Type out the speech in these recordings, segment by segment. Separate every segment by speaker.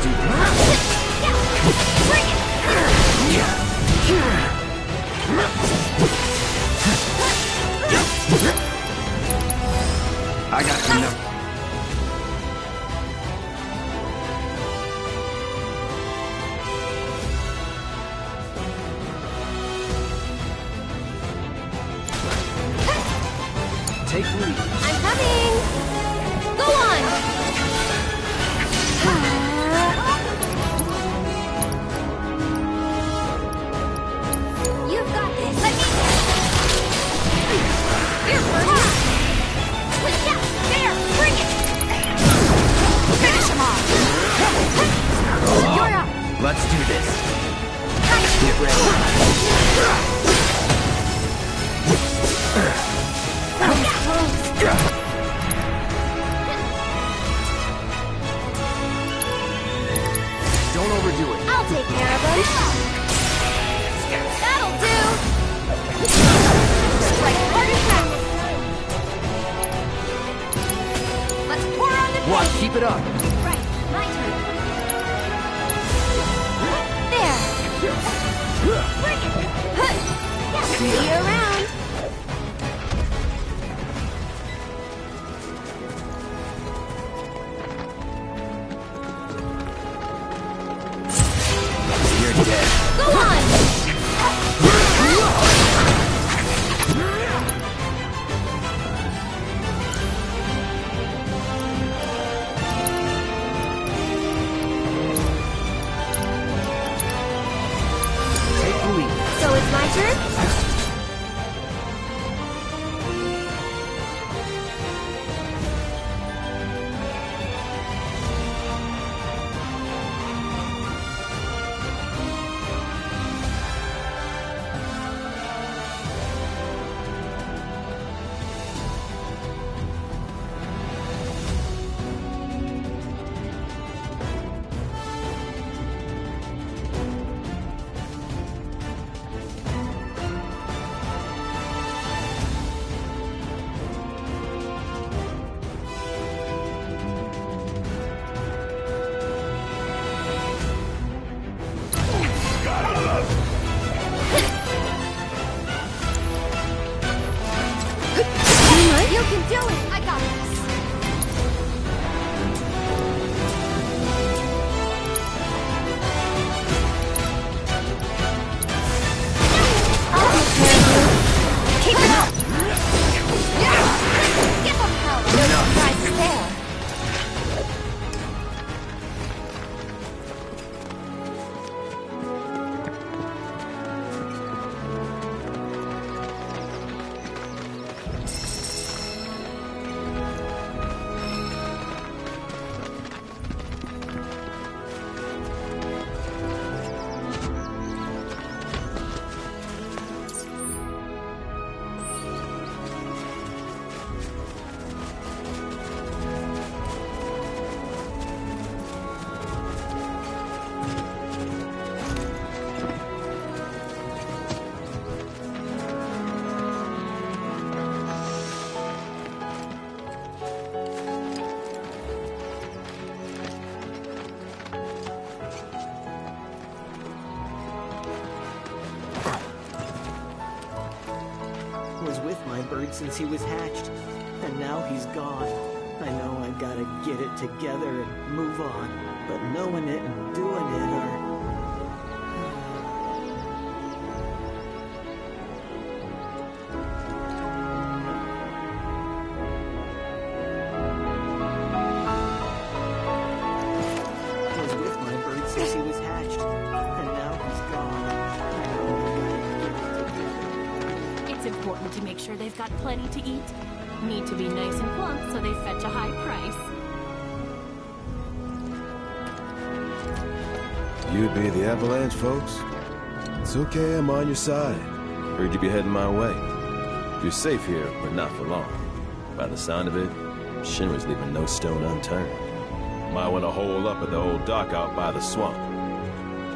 Speaker 1: do
Speaker 2: Bring it!
Speaker 1: I got your number. Take the lead.
Speaker 2: I'm coming! Go on! You've got this! Let me... Here, Bertie! Yeah, there! Bring it! Finish him off! You're up!
Speaker 1: Let's do this.
Speaker 2: Got
Speaker 1: Get ready. Don't overdo it.
Speaker 2: I'll take care of him. That'll do. Strike hard as practice. Let's pour on the
Speaker 1: One,
Speaker 2: paint.
Speaker 1: keep it up.
Speaker 2: Right, my turn. There. Bring it. See you around.
Speaker 1: You're dead.
Speaker 2: Go on.
Speaker 1: Take the lead.
Speaker 2: So it's my turn? You can do it! I got this! I'll take care of you. Keep it up! Give them hell! No surprises there.
Speaker 3: Was with my bird since he was hatched, and now he's gone. I know I gotta get it together and move on, but knowing it and doing it are... Was with my bird since he was hatched, and now he's gone. I know I gotta get it together.
Speaker 4: It's important to make sure they've got plenty to eat. Need to be nice and plump so they fetch a high price.
Speaker 5: You be the Avalanche, folks? It's okay, I'm on your side. Heard you be heading my way. You're safe here, but not for long. By the sound of it, Shinra's leaving no stone unturned. Might want to hole up at the old dock out by the swamp.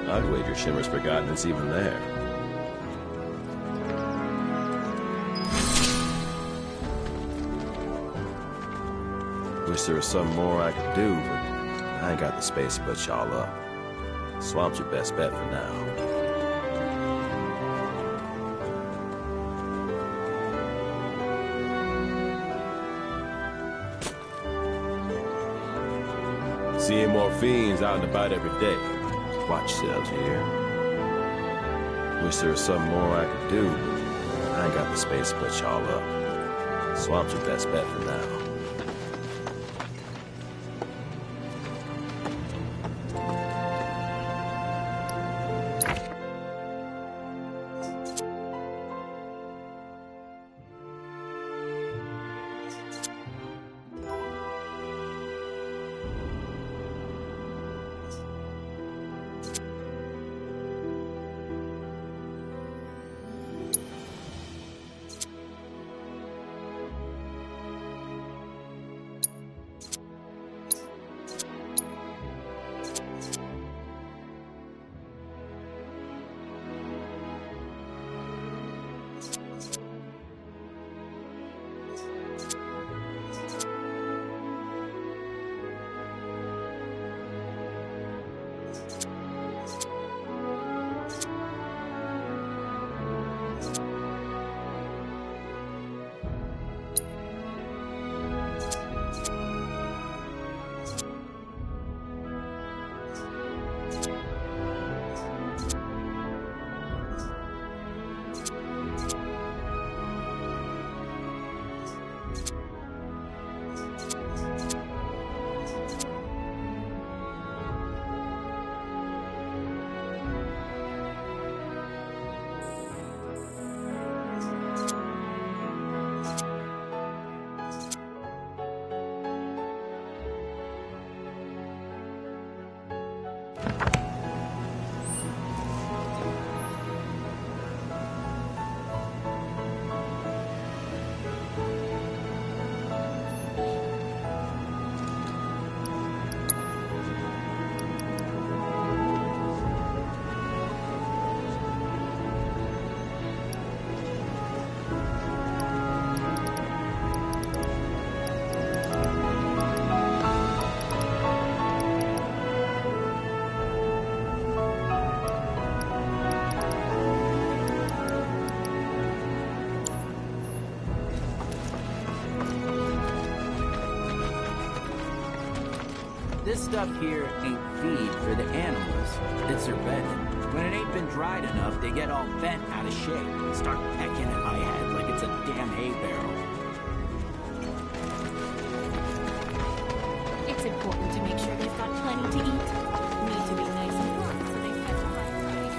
Speaker 5: I'd wager Shinra's forgotten it's even there. Wish there was something more I could do, but I ain't got the space to put y'all up. Swamp's your best bet for now. Seeing more fiends out and about every day. Watch yourselves here. Wish there was something more I could do, but I ain't got the space to put y'all up. Swamp's your best bet for now.
Speaker 1: This stuff here ain't feed for the animals. It's their bedding. When it ain't been dried enough, they get all bent out of shape and start pecking at my head like it's a damn hay barrel.
Speaker 4: It's important to make sure they've got plenty to eat. Need to be nice and plump so they fetch a high price.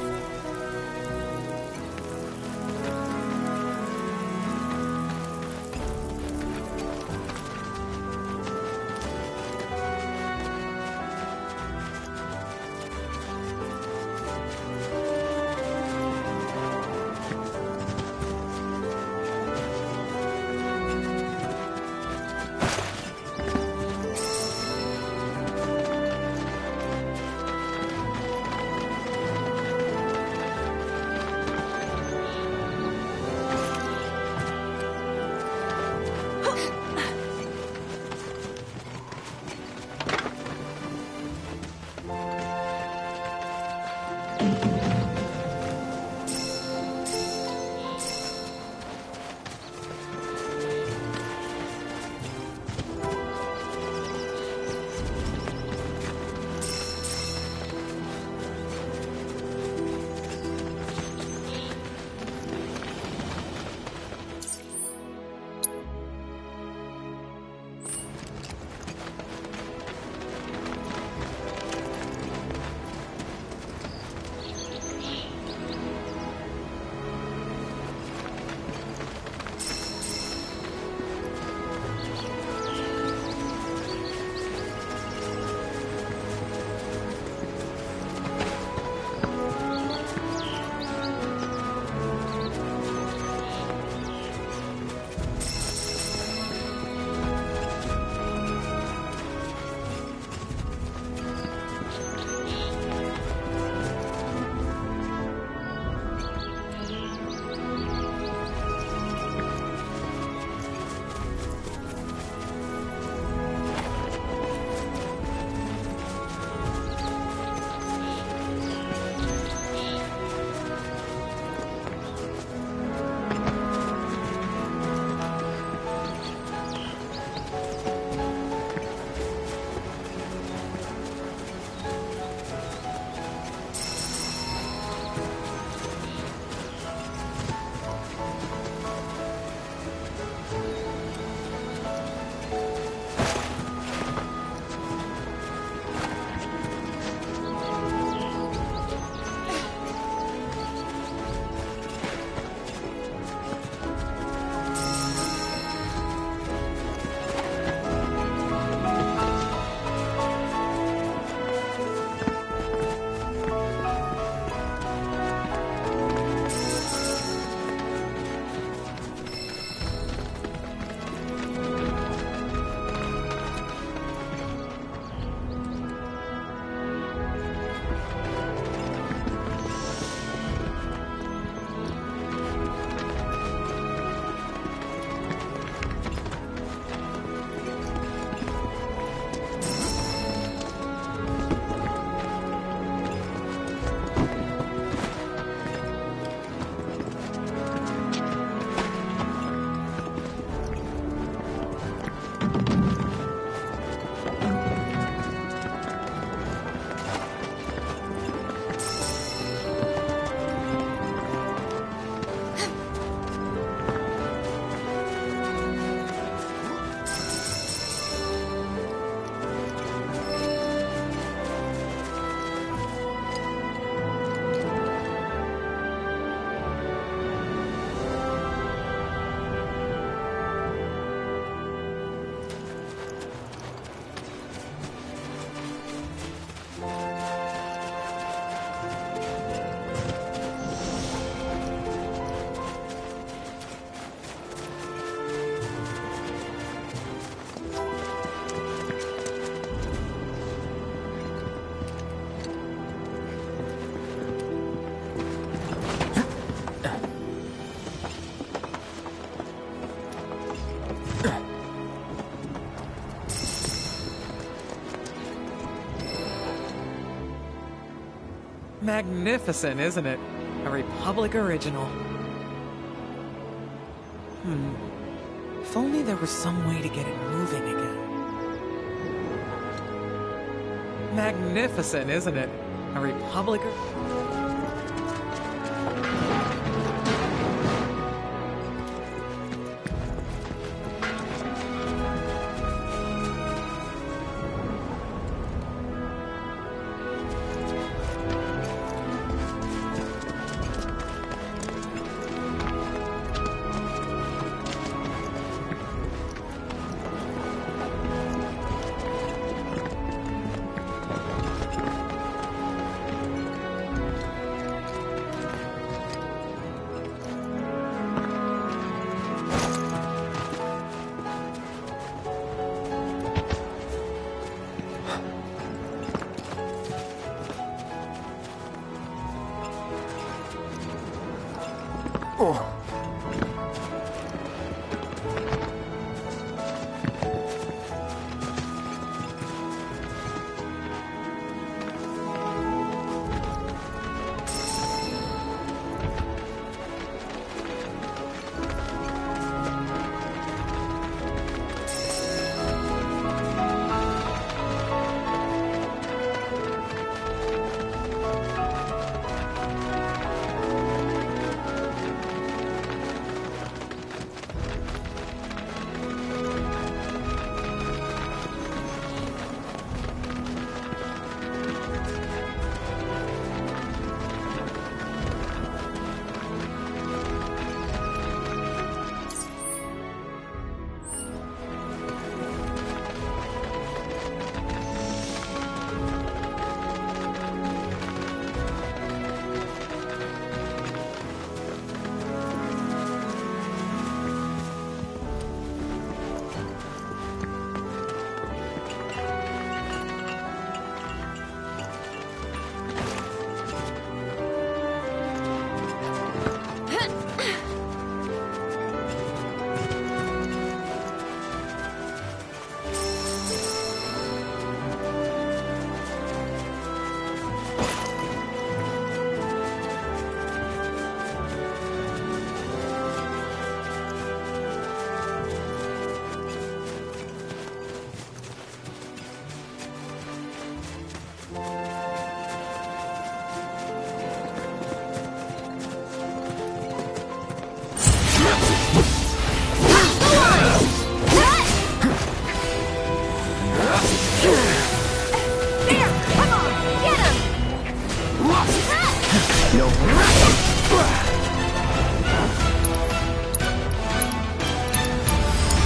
Speaker 6: Magnificent, isn't it? A Republic original. If only there was some way to get it moving again. Magnificent, isn't it? A Republic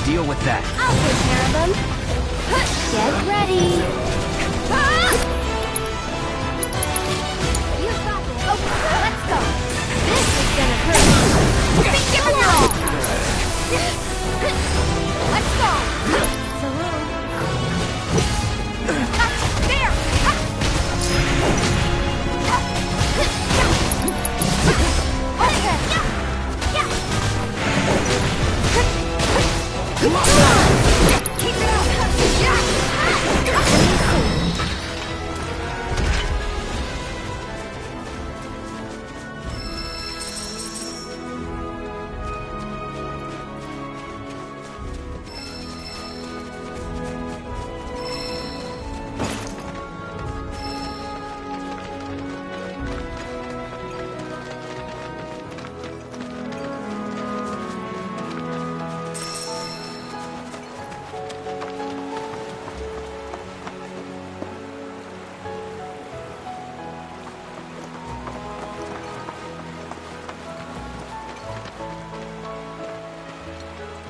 Speaker 1: Deal with that.
Speaker 2: I'll take care of them. Get ready. You've got this. Okay, let's go. This is gonna hurt. Give it all. Let's go. So long. There. Okay. Yeah. Keep it up!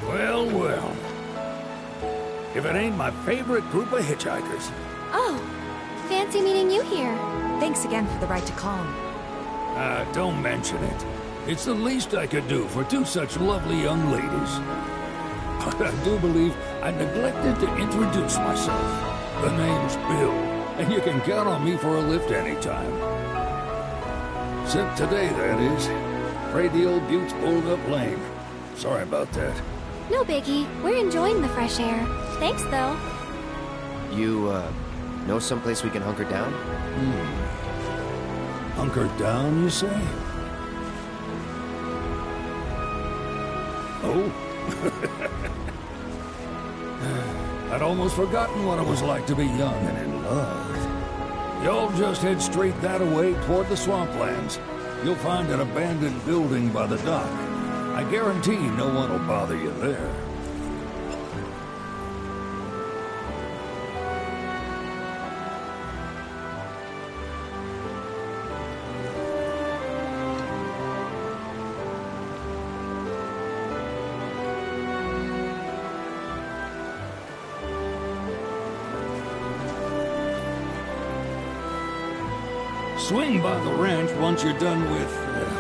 Speaker 7: Well, well. If it ain't my favorite group of hitchhikers.
Speaker 2: Oh, fancy meeting you here.
Speaker 8: Thanks again for the ride to Calm.
Speaker 7: Don't mention it. It's the least I could do for two such lovely young ladies. But I do believe I neglected to introduce myself. The name's Bill, and you can count on me for a lift anytime. Except today, that is. Afraid the old Butte's pulled up lame. Sorry about that.
Speaker 2: No biggie. We're enjoying the fresh air. Thanks, though.
Speaker 9: You, know someplace we can hunker down?
Speaker 7: Hunkered down, you say? Oh? I'd almost forgotten what it was like to be young and in love. Y'all just head straight that away toward the swamplands. You'll find an abandoned building by the dock. I guarantee no one will bother you there. Swing by the ranch once you're done with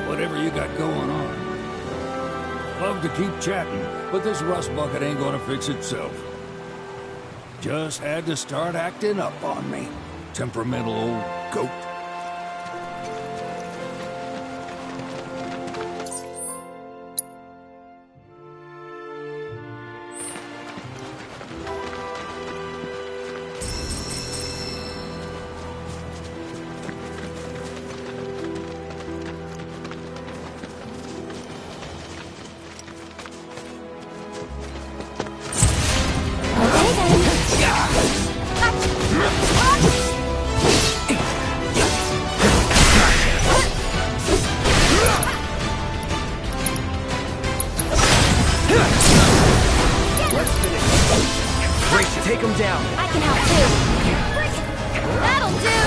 Speaker 7: whatever you got going on. Love to keep chatting, but this rust bucket ain't gonna fix itself. Just had to start acting up on me. Temperamental old goat.
Speaker 3: Take him down.
Speaker 2: I can help too. That'll do.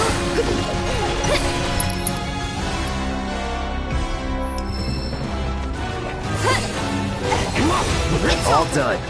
Speaker 3: All done.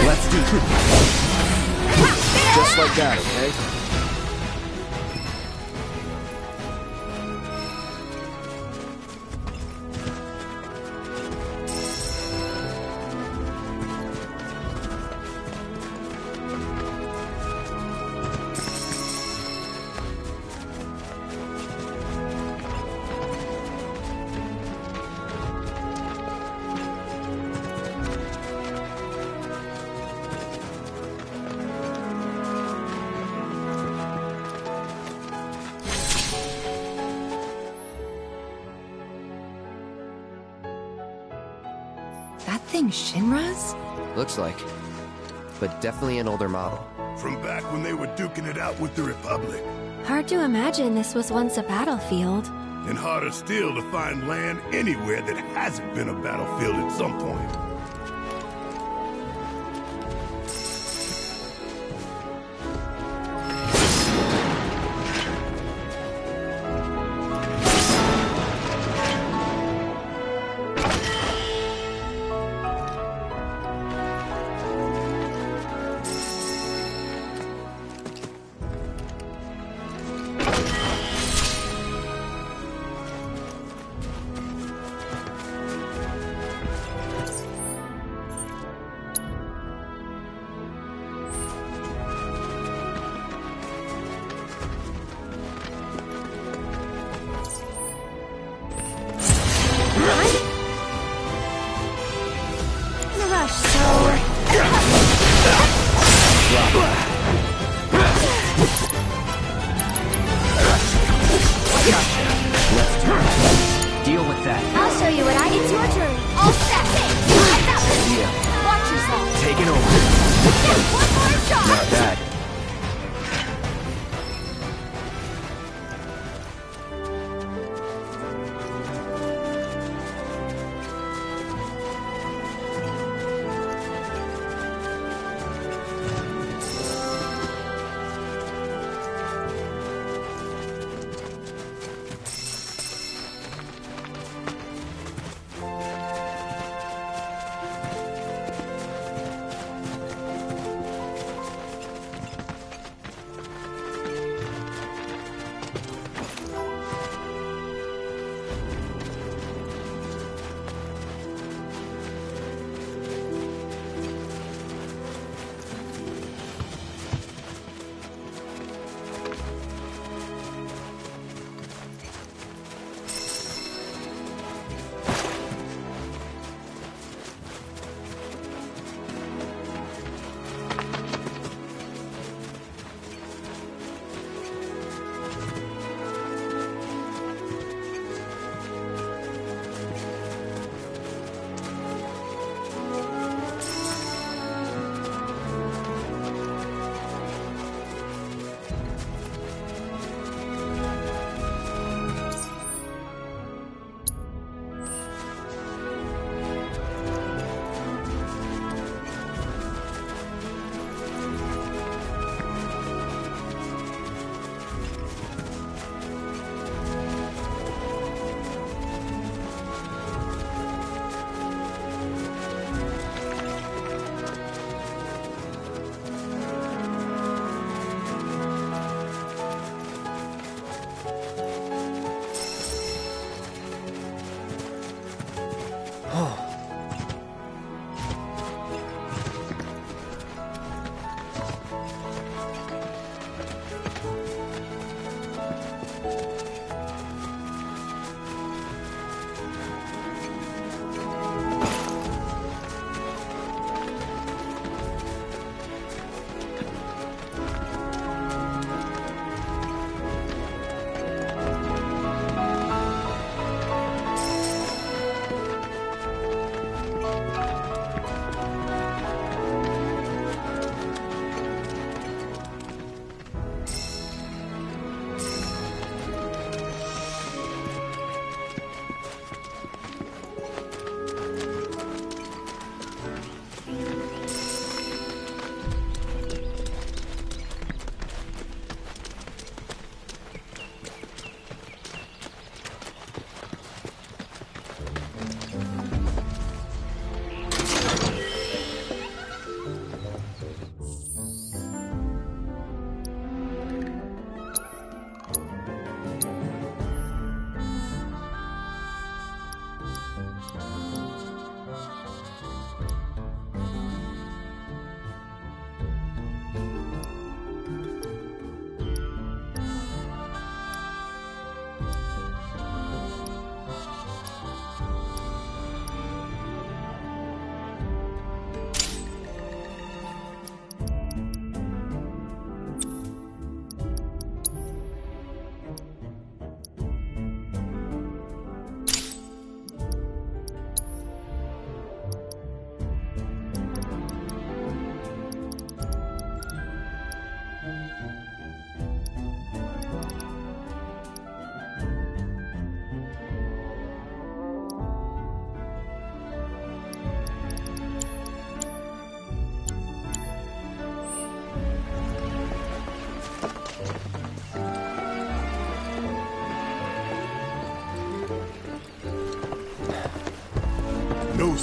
Speaker 9: Let's do it. Just like that, okay?
Speaker 8: That thing Shinra's?
Speaker 9: Looks like. But definitely an older model.
Speaker 10: From back when they were duking it out with the Republic.
Speaker 2: Hard to imagine this was once a battlefield.
Speaker 10: And harder still to find land anywhere that hasn't been a battlefield at some point.
Speaker 9: Deal with that.
Speaker 2: I'll show you what I... It's your turn. All set. I got this.
Speaker 9: Yeah.
Speaker 2: Watch yourself.
Speaker 9: Taking over.
Speaker 2: Just one more shot.
Speaker 9: Not bad.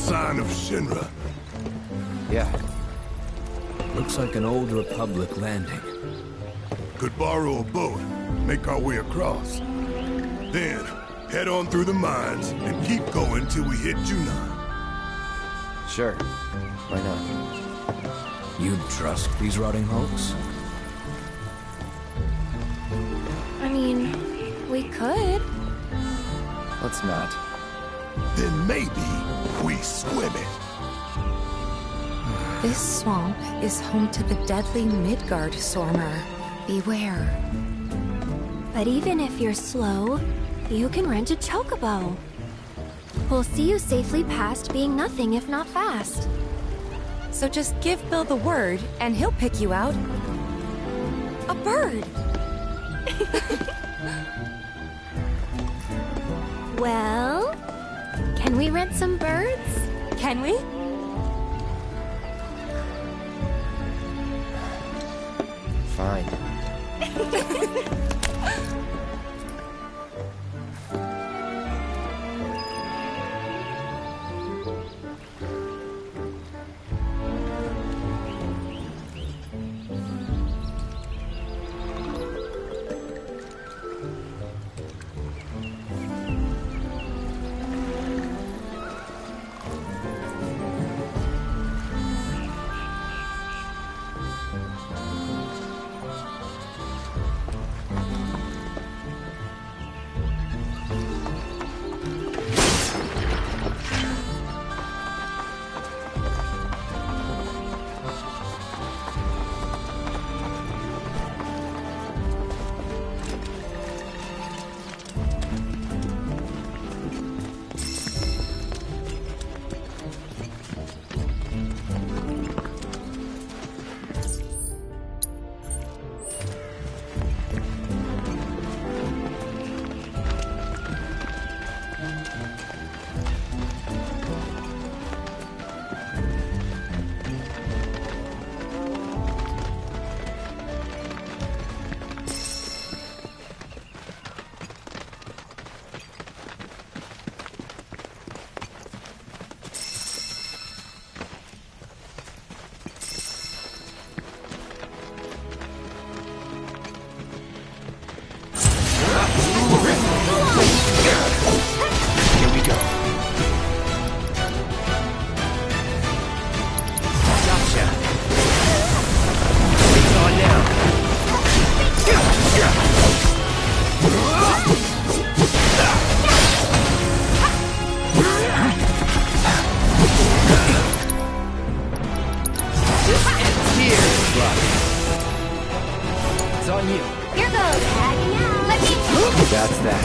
Speaker 10: sign of Shinra?
Speaker 9: Yeah.
Speaker 7: Looks like an old Republic landing.
Speaker 10: Could borrow a boat, make our way across. Then, head on through the mines and keep going till we hit Junon.
Speaker 9: Sure. Why not?
Speaker 7: You'd trust these rotting hulks?
Speaker 2: I mean, we could.
Speaker 9: Let's not.
Speaker 10: Then maybe we swim it.
Speaker 8: This swamp is home to the deadly Midgard Sormer. Beware.
Speaker 2: But even if you're slow, you can rent a chocobo. We'll see you safely past being nothing if not fast.
Speaker 8: So just give Bill the word, and he'll pick you out. A bird!
Speaker 2: Well, can we rent some birds?
Speaker 8: Can we?
Speaker 9: Fine. That's that.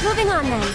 Speaker 2: Moving on then.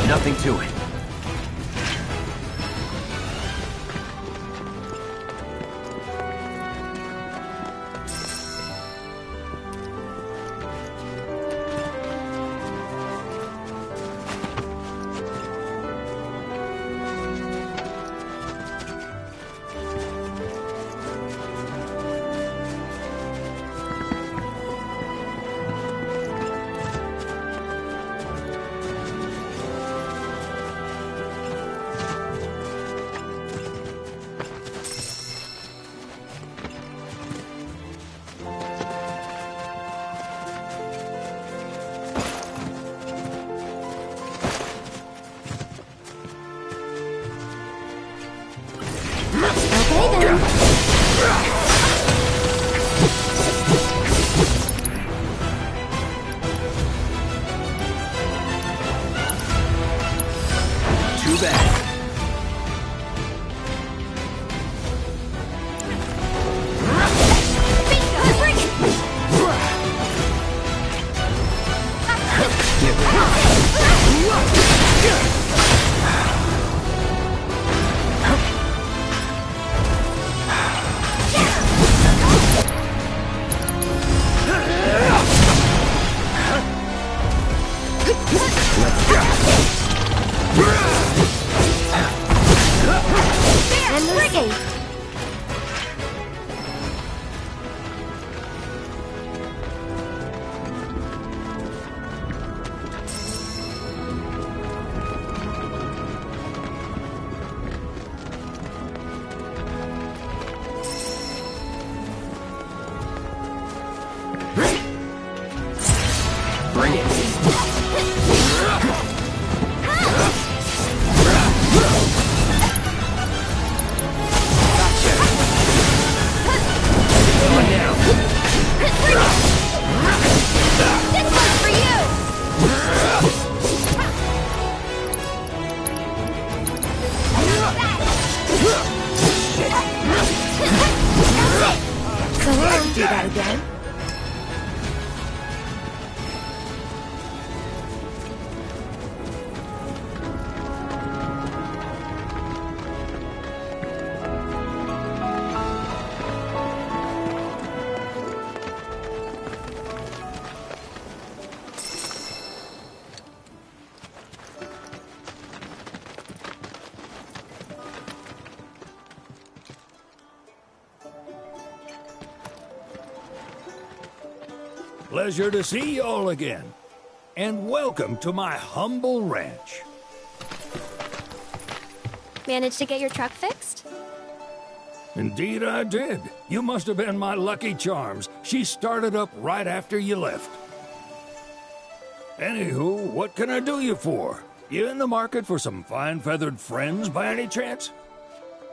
Speaker 9: Nothing to it. bad.
Speaker 7: Pleasure to see y'all again. And welcome to my humble ranch.
Speaker 2: Managed to get your truck fixed?
Speaker 7: Indeed I did. You must have been my lucky charms. She started up right after you left. Anywho, what can I do you for? You in the market for some fine-feathered friends by any chance?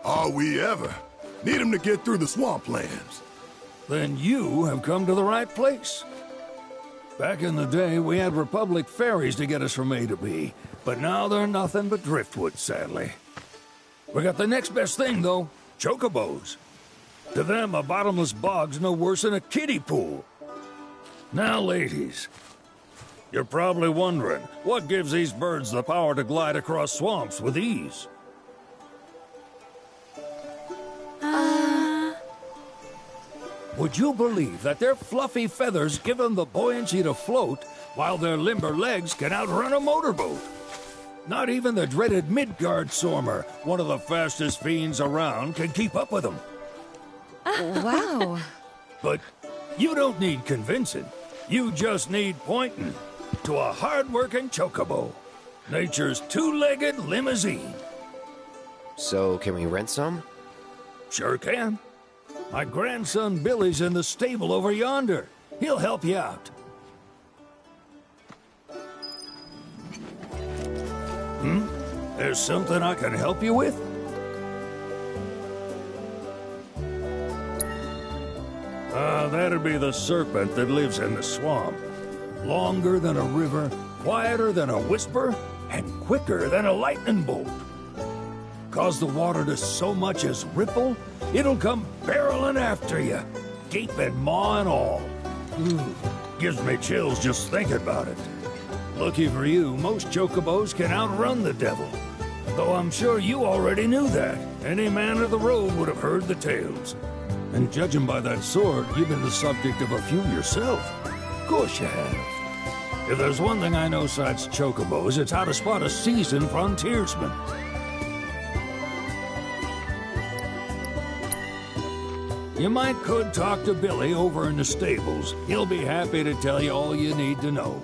Speaker 10: Are we ever? Need 'em to get through the swamplands.
Speaker 7: Then you have come to the right place. Back in the day, we had Republic ferries to get us from A to B, but now they're nothing but driftwood, sadly. We got the next best thing, though, chocobos. To them, a bottomless bog's no worse than a kiddie pool. Now, ladies, you're probably wondering, what gives these birds the power to glide across swamps with ease? Would you believe that their fluffy feathers give them the buoyancy to float, while their limber legs can outrun a motorboat? Not even the dreaded Midgard Sormer, one of the fastest fiends around, can keep up with them.
Speaker 8: Wow.
Speaker 7: But you don't need convincing. You just need pointing to a hard-working chocobo. Nature's two-legged limousine.
Speaker 9: So, can we rent some?
Speaker 7: Sure can. My grandson Billy's in the stable over yonder. He'll help you out. There's something I can help you with? That'd be the serpent that lives in the swamp. Longer than a river, quieter than a whisper, and quicker than a lightning bolt. Cause the water to so much as ripple, it'll come barreling after you, gaping maw and all. Ooh, gives me chills just thinking about it. Lucky for you, most chocobos can outrun the devil. Though I'm sure you already knew that. Any man of the road would have heard the tales. And judging by that sword, you've been the subject of a few yourself. Of course you have. If there's one thing I know besides chocobos, it's how to spot a seasoned frontiersman. You could talk to Billy over in the stables. He'll be happy to tell you all you need to know.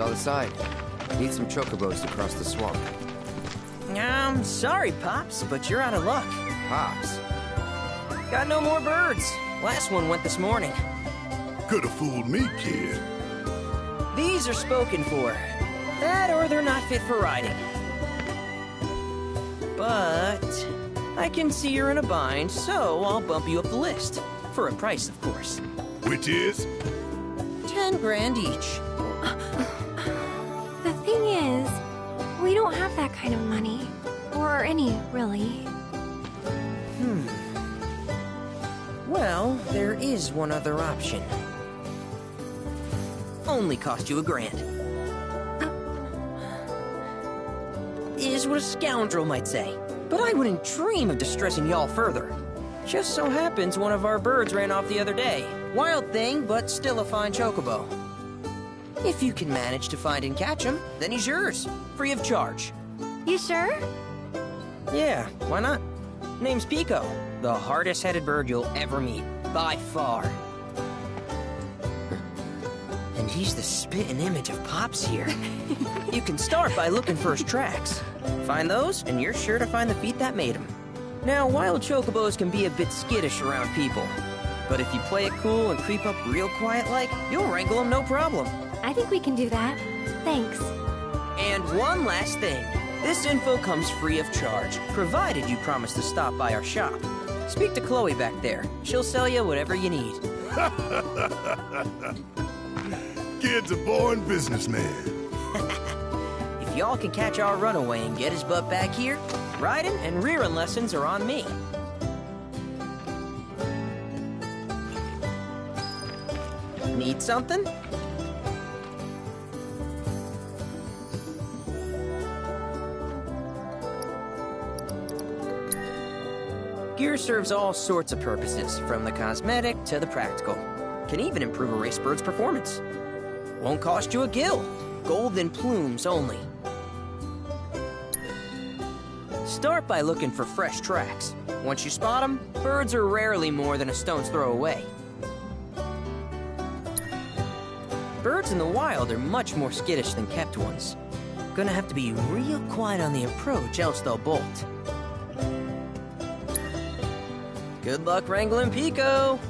Speaker 9: Saw the sign. Need some chocobos to cross the swamp.
Speaker 11: Sorry, Pops, but you're out of luck.
Speaker 9: Pops?
Speaker 11: Got no more birds. Last one went this morning.
Speaker 10: Could've fooled me, kid.
Speaker 11: These are spoken for. That or they're not fit for riding. But I can see you're in a bind, so I'll bump you up the list. For a price, of course.
Speaker 10: Which is?
Speaker 11: 10 grand each.
Speaker 2: The thing is, we don't have that kind of money. Or any, really.
Speaker 11: Well, there is one other option. Only cost you $1,000. Is what a scoundrel might say. But I wouldn't dream of distressing y'all further. Just so happens one of our birds ran off the other day. Wild thing, but still a fine chocobo. If you can manage to find and catch him, then he's yours. Free of charge.
Speaker 2: You sure?
Speaker 11: Yeah, why not? Name's Pico. The hardest-headed bird you'll ever meet. By far. And he's the spitting image of Pops here. You can start by looking for his tracks. Find those, and you're sure to find the feet that made him. Now, wild chocobos can be a bit skittish around people. But if you play it cool and creep up real quiet-like, you'll wrangle them no problem.
Speaker 2: I think we can do that. Thanks.
Speaker 11: And one last thing. This info comes free of charge, provided you promise to stop by our shop. Speak to Chloe back there. She'll sell you whatever you need.
Speaker 10: Kid's a born businessman.
Speaker 11: If y'all can catch our runaway and get his butt back here, riding and rearing lessons are on me. Need something? Gear serves all sorts of purposes, from the cosmetic to the practical. Can even improve a race bird's performance. Won't cost you a gill. Golden plumes only. Start by looking for fresh tracks. Once you spot them, birds are rarely more than a stone's throw away. Birds in the wild are much more skittish than kept ones. Gonna have to be real quiet on the approach, else they'll bolt. Good luck wrangling Pico!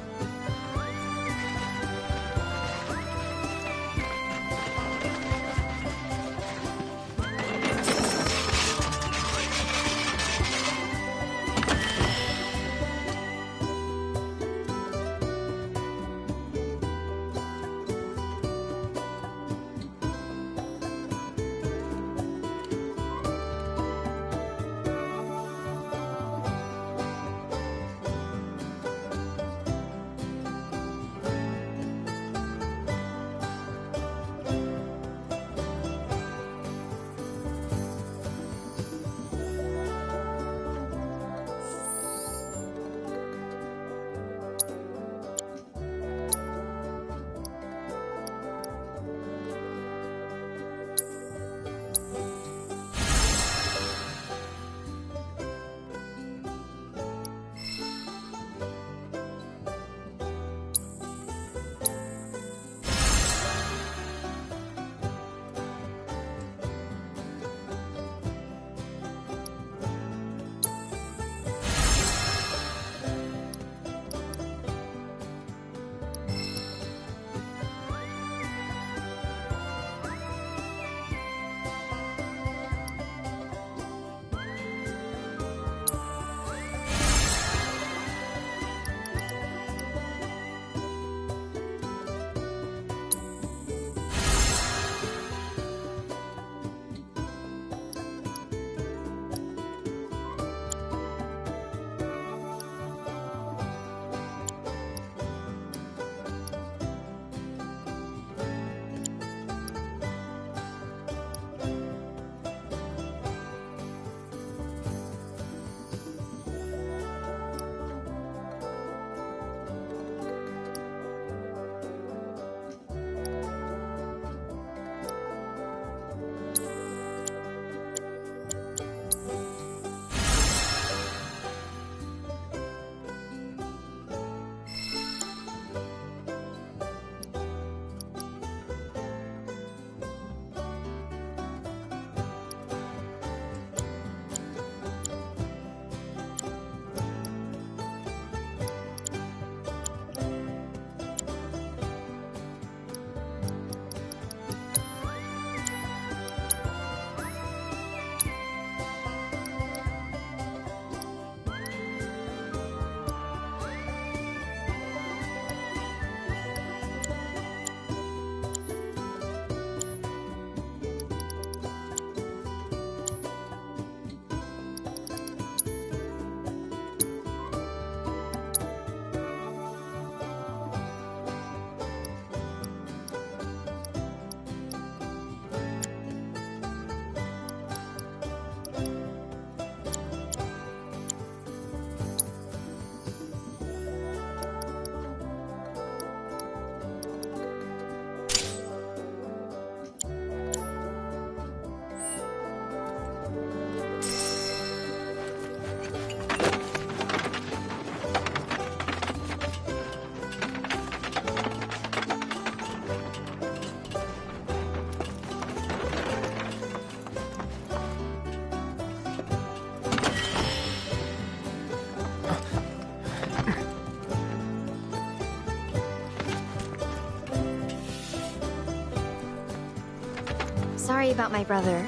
Speaker 2: say about my brother.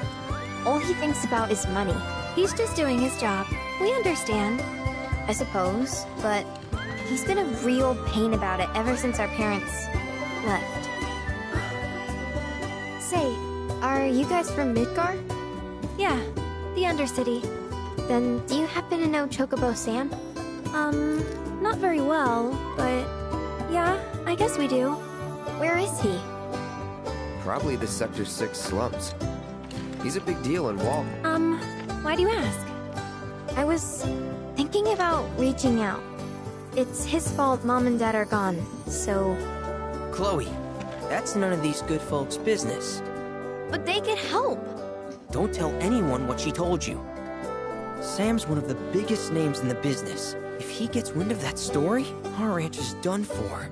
Speaker 2: All he thinks about is money. He's just doing his job. We understand. I suppose, but he's been a real pain about it ever since our parents left. Say, are you guys from Midgar? Yeah, the Undercity. Then do you happen to know Chocobo Sam? Not very well, but yeah, I guess we do. Where is he?
Speaker 9: Probably the Sector 6 slums. He's a big deal in Wall.
Speaker 2: Why do you ask? I was thinking about reaching out. It's his fault Mom and Dad are gone, so...
Speaker 11: Chloe, that's none of these good folks' business.
Speaker 2: But they could help.
Speaker 11: Don't tell anyone what she told you. Sam's one of the biggest names in the business. If he gets wind of that story, our ranch is done for.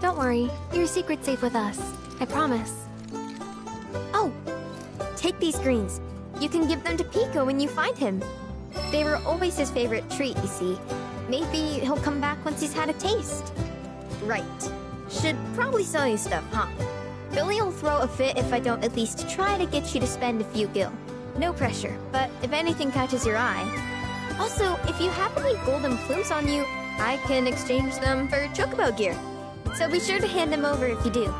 Speaker 2: Don't worry, your secret's safe with us. I promise. Oh, take these greens. You can give them to Pico when you find him. They were always his favorite treat, you see. Maybe he'll come back once he's had a taste. Right. Should probably sell you stuff, huh? Billy'll throw a fit if I don't at least try to get you to spend a few gil. No pressure, but if anything catches your eye... Also, if you have any golden plumes on you, I can exchange them for Chocobo gear. So be sure to hand them over if you do.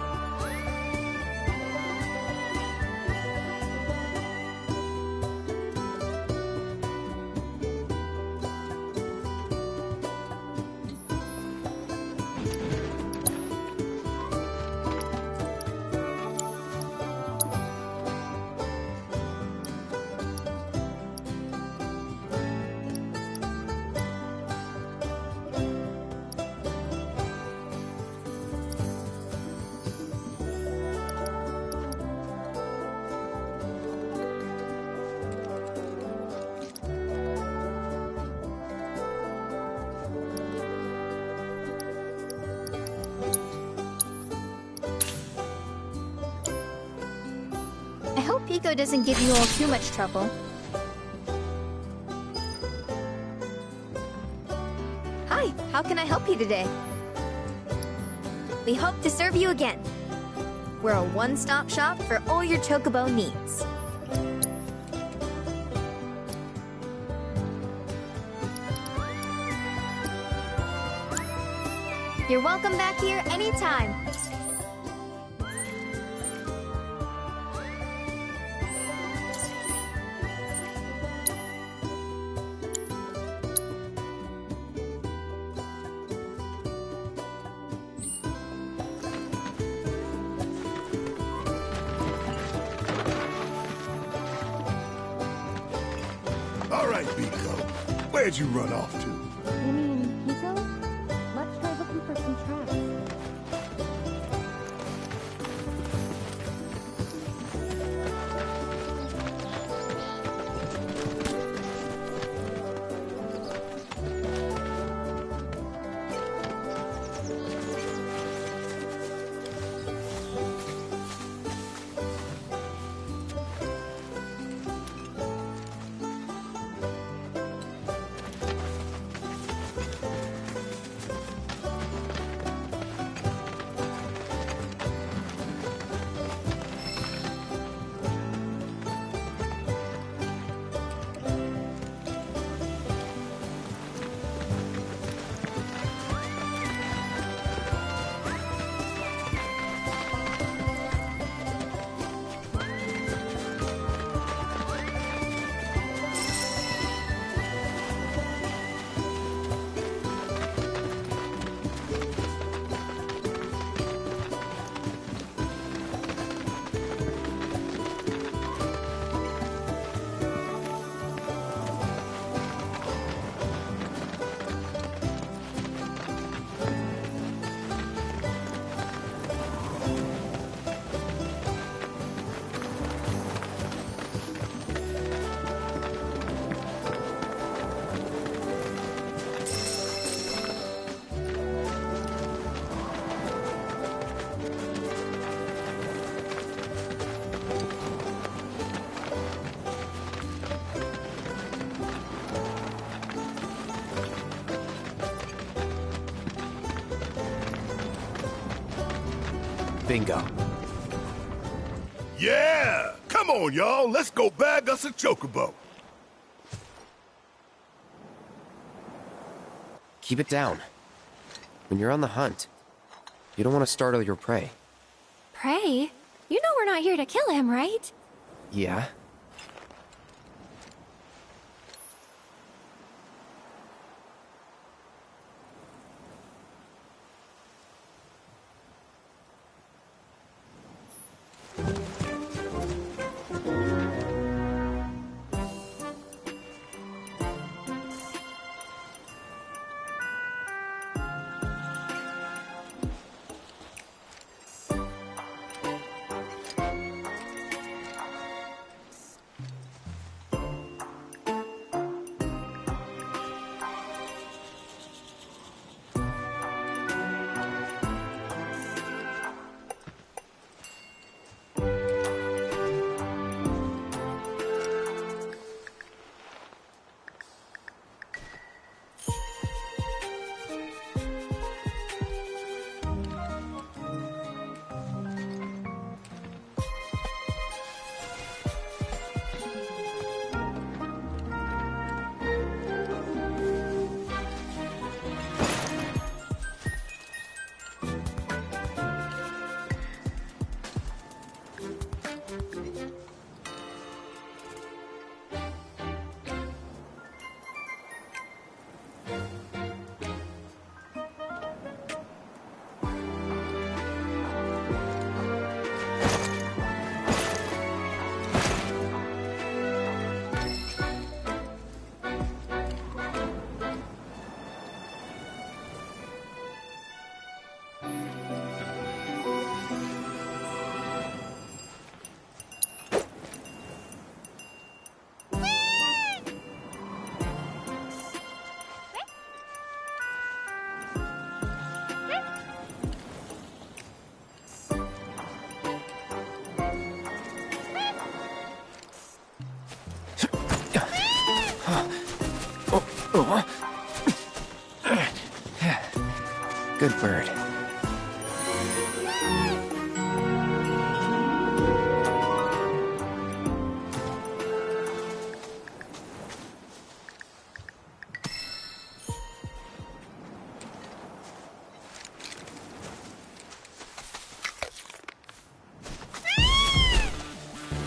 Speaker 2: I hope Pico doesn't give you all too much trouble. Hi, how can I help you today? We hope to serve you again. We're a one-stop shop for all your Chocobo needs. You're welcome back here anytime.
Speaker 10: All right, Pico. Where'd you run off to?
Speaker 2: You mean Pico? Let's try looking for some traps.
Speaker 1: Bingo.
Speaker 10: Yeah! Come on, y'all. Let's go bag us a chocobo.
Speaker 9: Keep it down. When you're on the hunt, you don't want to startle your prey.
Speaker 2: Prey? You know we're not here to kill him, right?
Speaker 9: Yeah? Good bird.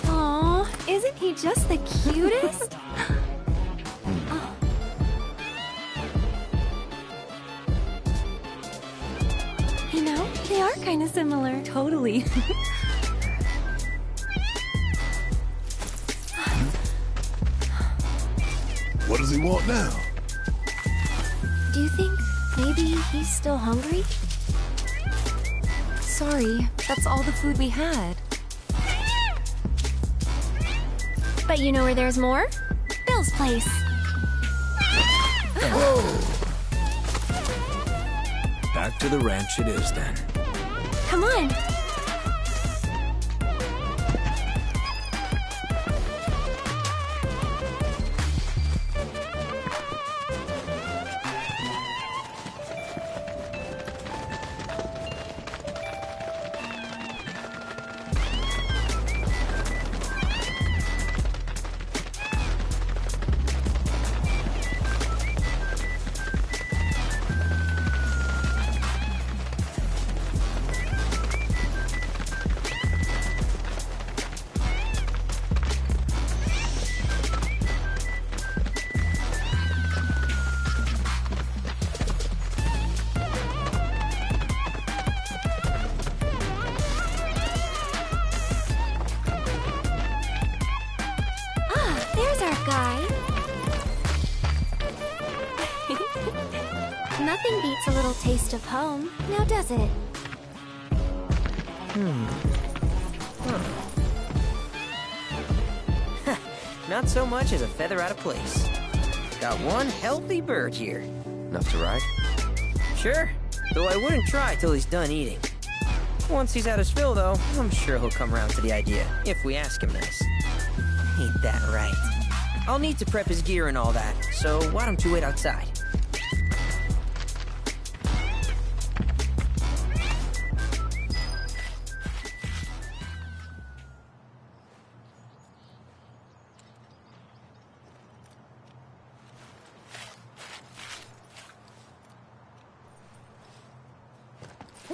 Speaker 2: Aw, isn't he just the cutest? You know, they are kind of similar.
Speaker 8: Totally.
Speaker 10: What does he want now?
Speaker 2: Do you think maybe he's still hungry?
Speaker 8: Sorry, that's all the food we had.
Speaker 2: But you know where there's more? Bill's place.
Speaker 7: Back to the ranch it is then.
Speaker 2: Come on. There's our guy. Nothing beats a little taste of home, now does it?
Speaker 11: Not so much as a feather out of place. Got one healthy bird here.
Speaker 9: Enough to ride?
Speaker 11: Sure, though I wouldn't try till he's done eating. Once he's had his fill, though, I'm sure he'll come around to the idea, if we ask him nice. Ain't that right? I'll need to prep his gear and all that, so why don't you wait outside?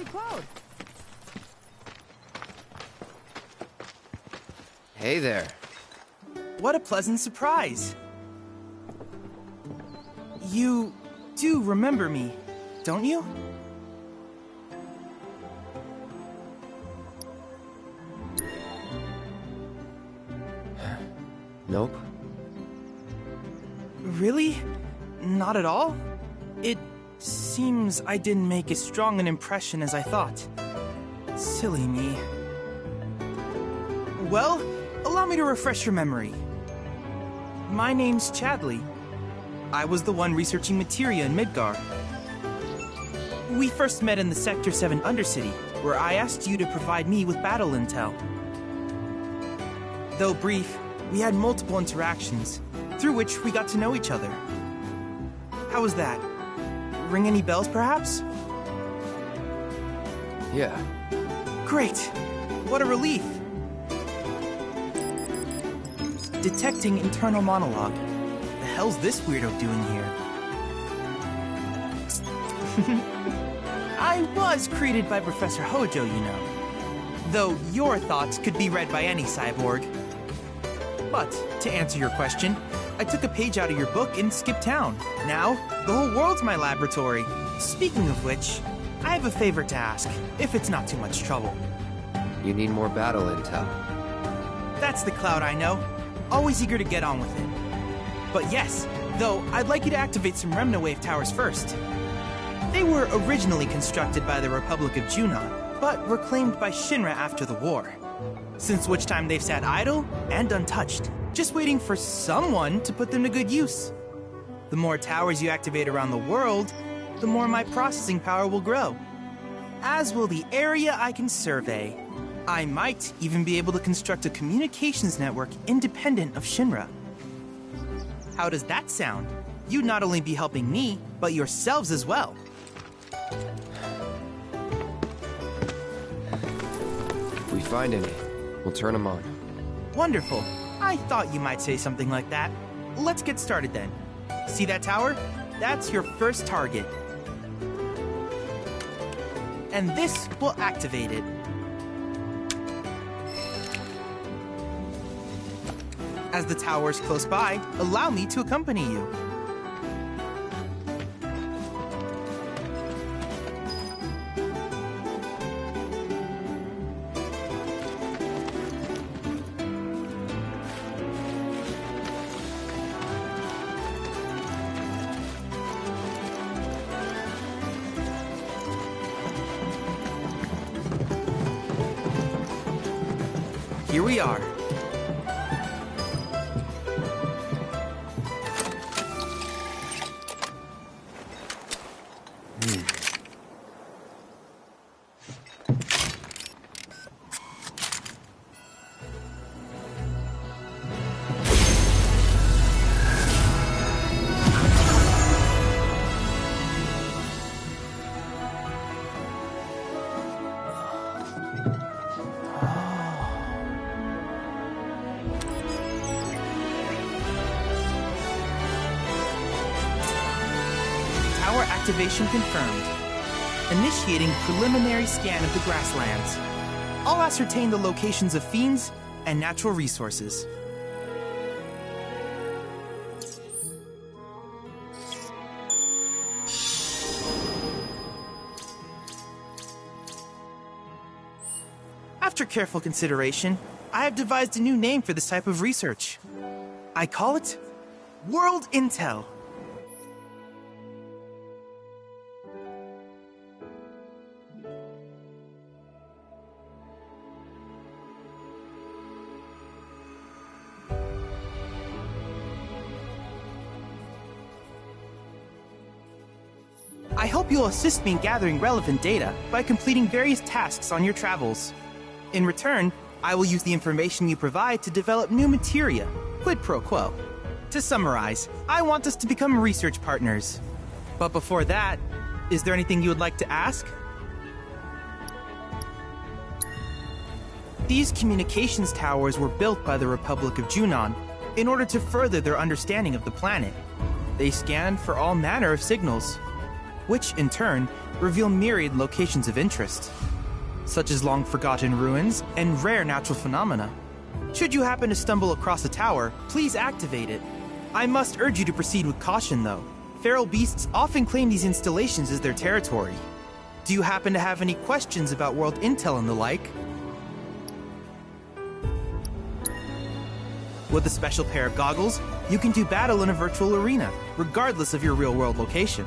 Speaker 6: Hey, Cloud!
Speaker 9: Hey there.
Speaker 12: What a pleasant surprise. You do remember me, don't you?
Speaker 9: Nope.
Speaker 12: Really? Not at all? It seems I didn't make as strong an impression as I thought. Silly me. Well, allow me to refresh your memory. My name's Chadley. I was the one researching materia in Midgar. We first met in the Sector 7 Undercity, where I asked you to provide me with battle intel. Though brief, we had multiple interactions, through which we got to know each other. How was that? Ring any bells, perhaps?
Speaker 9: Yeah.
Speaker 12: Great! What a relief! Detecting internal monologue. The hell's this weirdo doing here? I was created by Professor Hojo, you know. Though your thoughts could be read by any cyborg. But, to answer your question, I took a page out of your book and skipped town. Now, the whole world's my laboratory. Speaking of which, I have a favor to ask, if it's not too much trouble.
Speaker 9: You need more battle intel.
Speaker 12: That's the Cloud I know. Always eager to get on with it. But yes, though, I'd like you to activate some Remna Wave towers first. They were originally constructed by the Republic of Junon, but reclaimed by Shinra after the war. Since which time they've sat idle and untouched, just waiting for someone to put them to good use. The more towers you activate around the world, the more my processing power will grow. As will the area I can survey. I might even be able to construct a communications network independent of Shinra. How does that sound? You'd not only be helping me, but yourselves as well.
Speaker 9: If we find any, we'll turn them on.
Speaker 12: Wonderful. I thought you might say something like that. Let's get started then. See that tower? That's your first target. And this will activate it. As the tower is close by, allow me to accompany you. Here we are. Activation confirmed. Initiating preliminary scan of the grasslands. I'll ascertain the locations of fiends and natural resources. After careful consideration, I have devised a new name for this type of research. I call it World Intel. I hope you'll assist me in gathering relevant data by completing various tasks on your travels. In return, I will use the information you provide to develop new materia, quid pro quo. To summarize, I want us to become research partners. But before that, is there anything you would like to ask? These communications towers were built by the Republic of Junon in order to further their understanding of the planet. They scanned for all manner of signals. which, in turn, reveal myriad locations of interest, such as long-forgotten ruins and rare natural phenomena. Should you happen to stumble across a tower, please activate it. I must urge you to proceed with caution, though. Feral beasts often claim these installations as their territory. Do you happen to have any questions about world intel and the like? With a special pair of goggles, you can do battle in a virtual arena, regardless of your real-world location.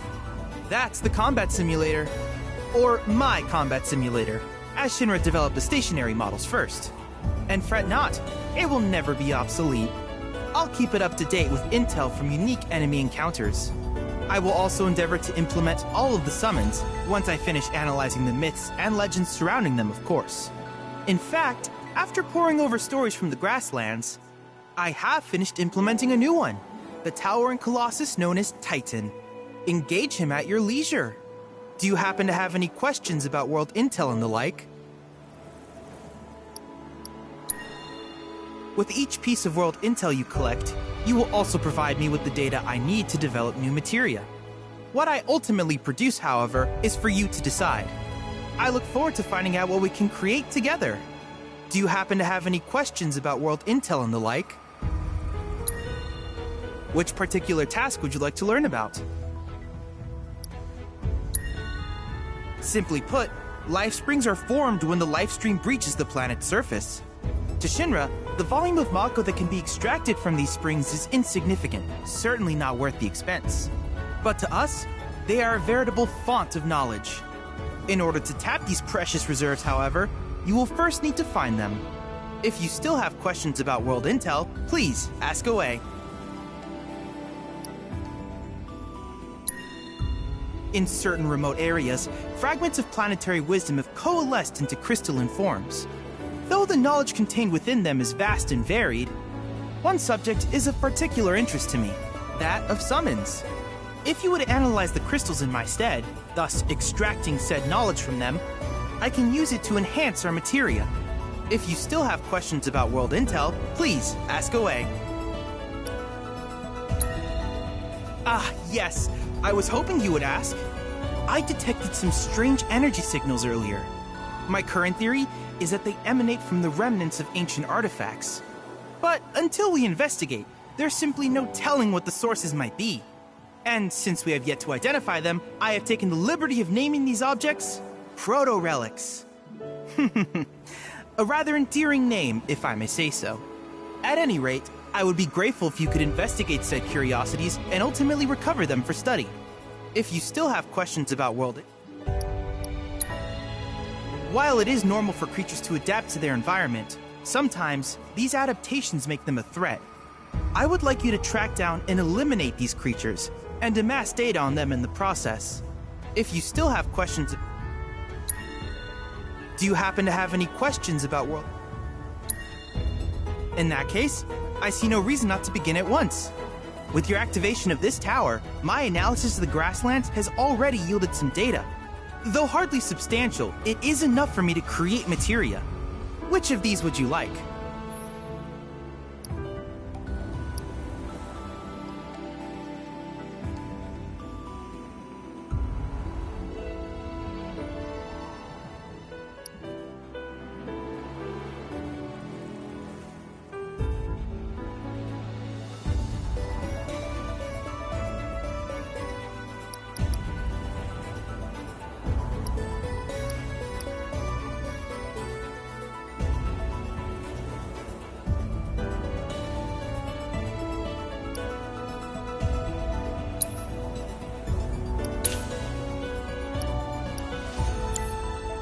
Speaker 12: That's the combat simulator. Or my combat simulator, as Shinra developed the stationary models first. And fret not, it will never be obsolete. I'll keep it up to date with intel from unique enemy encounters. I will also endeavor to implement all of the summons once I finish analyzing the myths and legends surrounding them, of course. In fact, after poring over stories from the Grasslands, I have finished implementing a new one, the towering colossus known as Titan. Engage him at your leisure. Do you happen to have any questions about world intel and the like? With each piece of world intel you collect, you will also provide me with the data I need to develop new materia. What I ultimately produce, however, is for you to decide. I look forward to finding out what we can create together. Do you happen to have any questions about world intel and the like? Which particular task would you like to learn about? Simply put, life springs are formed when the life stream breaches the planet's surface. To Shinra, the volume of Mako that can be extracted from these springs is insignificant, certainly not worth the expense. But to us, they are a veritable font of knowledge. In order to tap these precious reserves, however, you will first need to find them. If you still have questions about world intel, please ask away. In certain remote areas, fragments of planetary wisdom have coalesced into crystalline forms. Though the knowledge contained within them is vast and varied, one subject is of particular interest to me, that of summons. If you would analyze the crystals in my stead, thus extracting said knowledge from them, I can use it to enhance our materia. If you still have questions about world intel, please ask away. Ah, yes, I was hoping you would ask. I detected some strange energy signals earlier. My current theory is that they emanate from the remnants of ancient artifacts. But until we investigate, there's simply no telling what the sources might be. And since we have yet to identify them, I have taken the liberty of naming these objects proto-relics. A rather endearing name, if I may say so. At any rate, I would be grateful if you could investigate said curiosities and ultimately recover them for study. If you still have questions about world... While it is normal for creatures to adapt to their environment, sometimes these adaptations make them a threat. I would like you to track down and eliminate these creatures, and amass data on them in the process. If you still have questions... Do you happen to have any questions about world... In that case, I see no reason not to begin at once. With your activation of this tower, my analysis of the Grasslands has already yielded some data. Though hardly substantial, it is enough for me to create materia. Which of these would you like?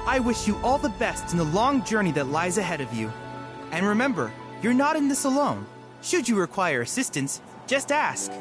Speaker 12: I wish you all the best in the long journey that lies ahead of you. And remember, you're not in this alone. Should you require assistance, just ask.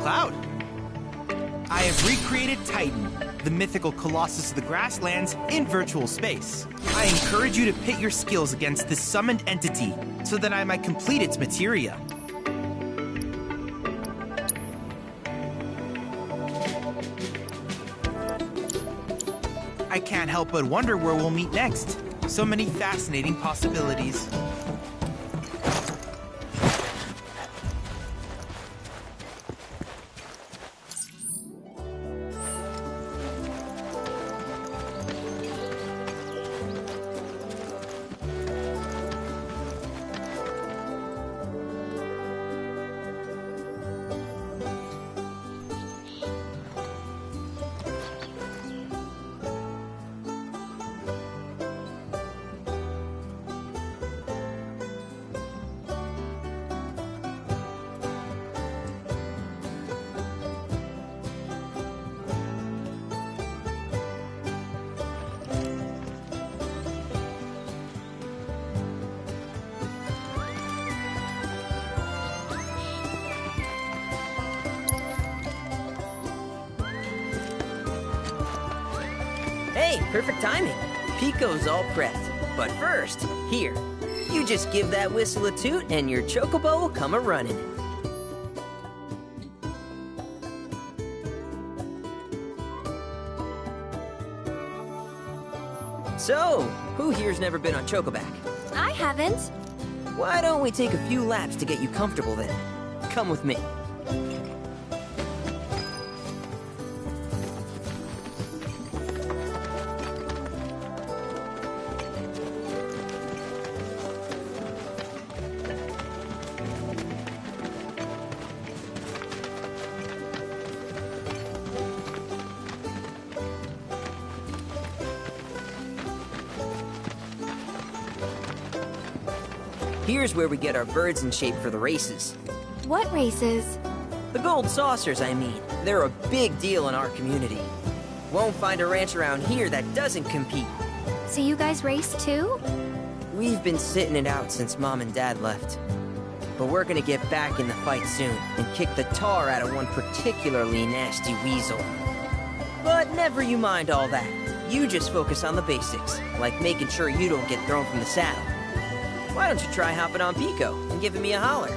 Speaker 12: Cloud. I have recreated Titan, the mythical colossus of the grasslands, in virtual space. I encourage you to pit your skills against this summoned entity so that I might complete its materia. I can't help but wonder where we'll meet next. So many fascinating possibilities.
Speaker 11: Hey, perfect timing. Pico's all prepped. But first, here, you just give that whistle a toot and your chocobo will come a-running. So, who here's never been on Chocoback?
Speaker 2: I haven't.
Speaker 11: Why don't we take a few laps to get you comfortable then? Come with me. Here's where we get our birds in shape for the races.
Speaker 2: What races?
Speaker 11: The gold saucers, I mean. They're a big deal in our community. Won't find a ranch around here that doesn't compete.
Speaker 2: So you guys race too?
Speaker 11: We've been sitting it out since Mom and Dad left. But we're gonna get back in the fight soon and kick the tar out of one particularly nasty weasel. But never you mind all that. You just focus on the basics, like making sure you don't get thrown from the saddle. Why don't you try hopping on Pico and giving me a holler?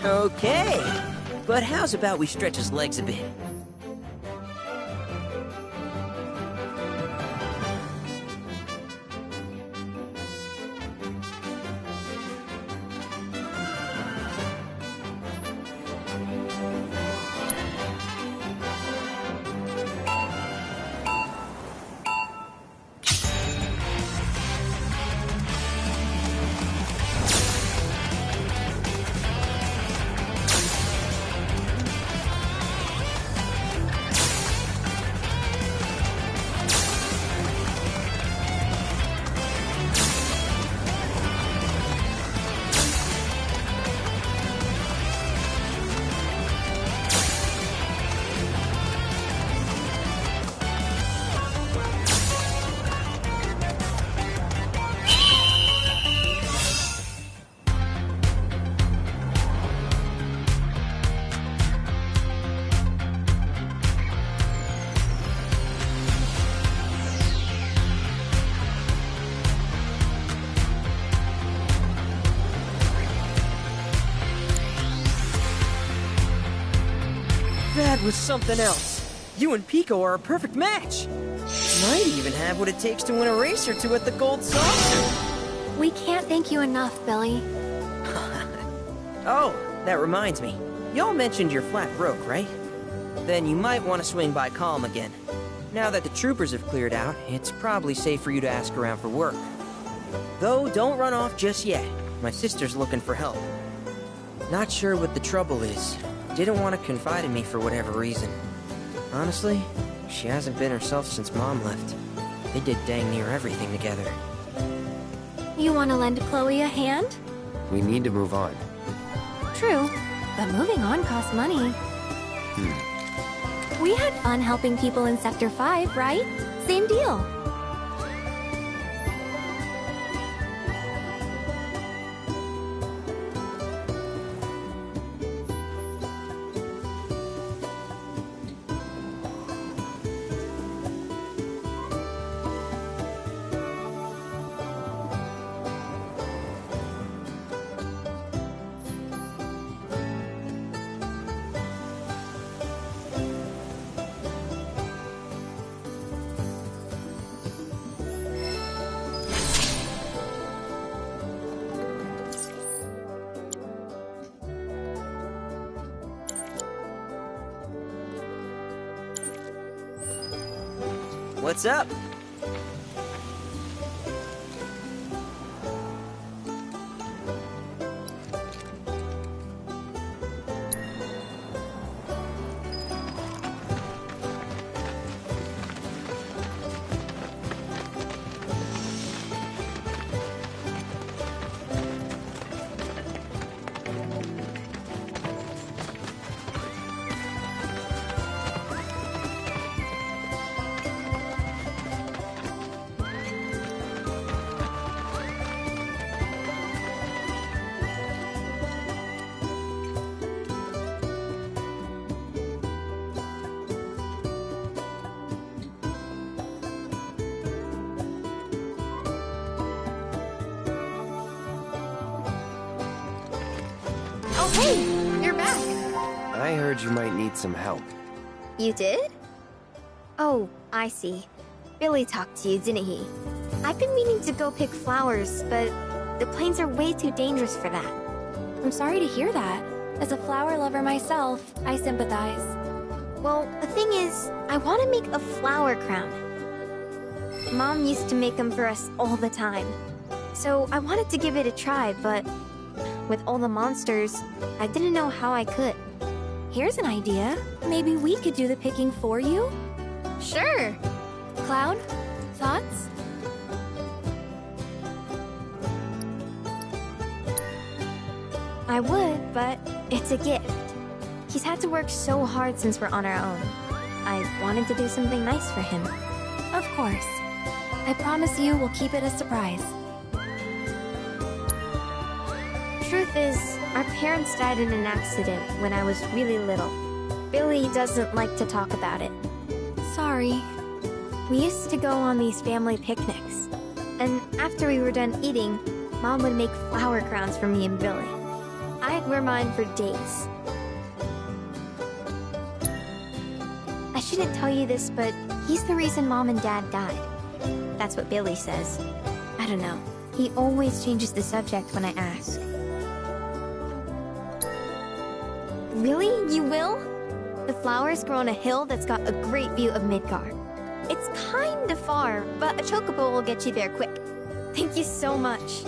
Speaker 11: Okay, but how's about we stretch his legs a bit? That was something else. You and Pico are a perfect match. Might even have what it takes to win a race or two at the Gold Saucer.
Speaker 2: We can't thank you enough, Billy.
Speaker 11: Oh, that reminds me. Y'all mentioned your flat broke, right? Then you might want to swing by Calm again. Now that the troopers have cleared out, it's probably safe for you to ask around for work. Though, don't run off just yet. My sister's looking for help. Not sure what the trouble is. Didn't want to confide in me for whatever reason. Honestly, she hasn't been herself since Mom left. They did dang near everything together.
Speaker 2: You want to lend Chloe a hand?
Speaker 9: We need to move on.
Speaker 2: True, but moving on costs money. We had fun helping people in Sector 5, right? Same deal.
Speaker 11: What's up?
Speaker 2: Oh, hey! You're back.
Speaker 9: I heard you might need some help.
Speaker 2: You did? Oh, I see. Billy talked to you, didn't he? I've been meaning to go pick flowers, but the plains are way too dangerous for that.
Speaker 8: I'm sorry to hear that. As a flower lover myself, I sympathize.
Speaker 2: Well, the thing is, I want to make a flower crown. Mom used to make them for us all the time. So I wanted to give it a try, but with all the monsters, I didn't know how I could.
Speaker 8: Here's an idea. Maybe we could do the picking for you?
Speaker 2: Sure.
Speaker 8: Cloud, thoughts?
Speaker 2: I would, but it's a gift. He's had to work so hard since we're on our own. I wanted to do something nice for him.
Speaker 8: Of course. I promise you we'll keep it a surprise.
Speaker 2: Truth is, our parents died in an accident when I was really little. Billy doesn't like to talk about it.
Speaker 8: Sorry.
Speaker 2: We used to go on these family picnics. And after we were done eating, Mom would make flower crowns for me and Billy. I'd wear mine for days. I shouldn't tell you this, but he's the reason Mom and Dad died. That's what Billy says. I don't know. He always changes the subject when I ask. Really? You will? The flowers grow on a hill that's got a great view of Midgar. It's kinda far, but a chocobo will get you there quick. Thank you so much.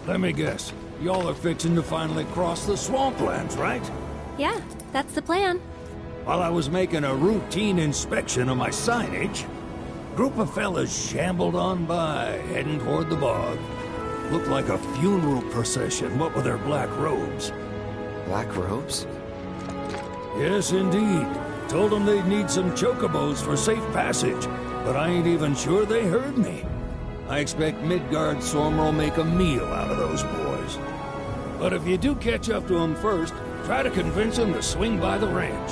Speaker 7: Let me guess. Y'all are fixing to finally cross the swamplands, right?
Speaker 8: Yeah, that's the plan.
Speaker 7: While I was making a routine inspection of my signage, group of fellas shambled on by, heading toward the bog. Looked like a funeral procession, what with their black robes.
Speaker 9: Black robes?
Speaker 7: Yes, indeed. Told them they'd need some chocobos for safe passage, but I ain't even sure they heard me. I expect Midgard Sormer will make a meal out of those boys. But if you do catch up to them first, try to convince them to swing by the ranch.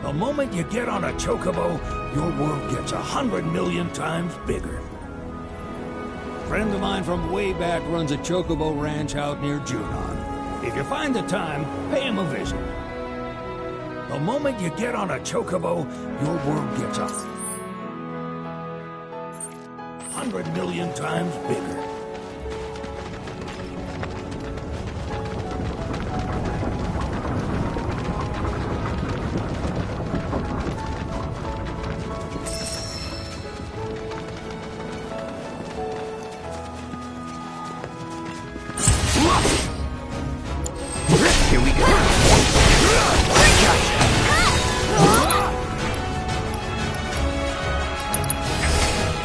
Speaker 7: The moment you get on a chocobo, your world gets 100 million times bigger. A friend of mine from way back runs a chocobo ranch out near Junon. If you find the time, pay him a visit. The moment you get on a chocobo, your world gets 100 million times bigger.
Speaker 9: Here we go.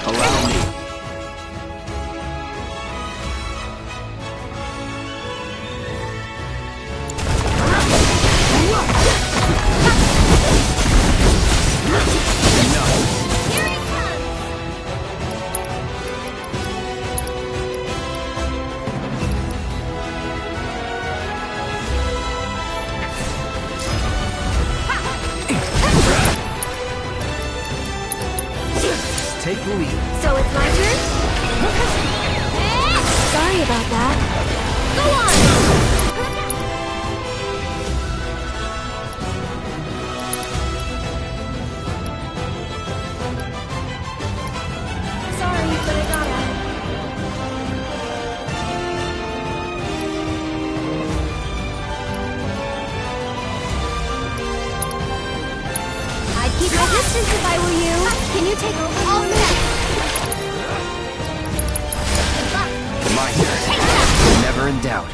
Speaker 9: Allow me.
Speaker 12: Take the lead.
Speaker 2: So it's my turn? Sorry about that. Go on! Sorry, but I gotta. I'd keep my distance if I were you. Can you take over all this?
Speaker 9: My turn. Never in doubt.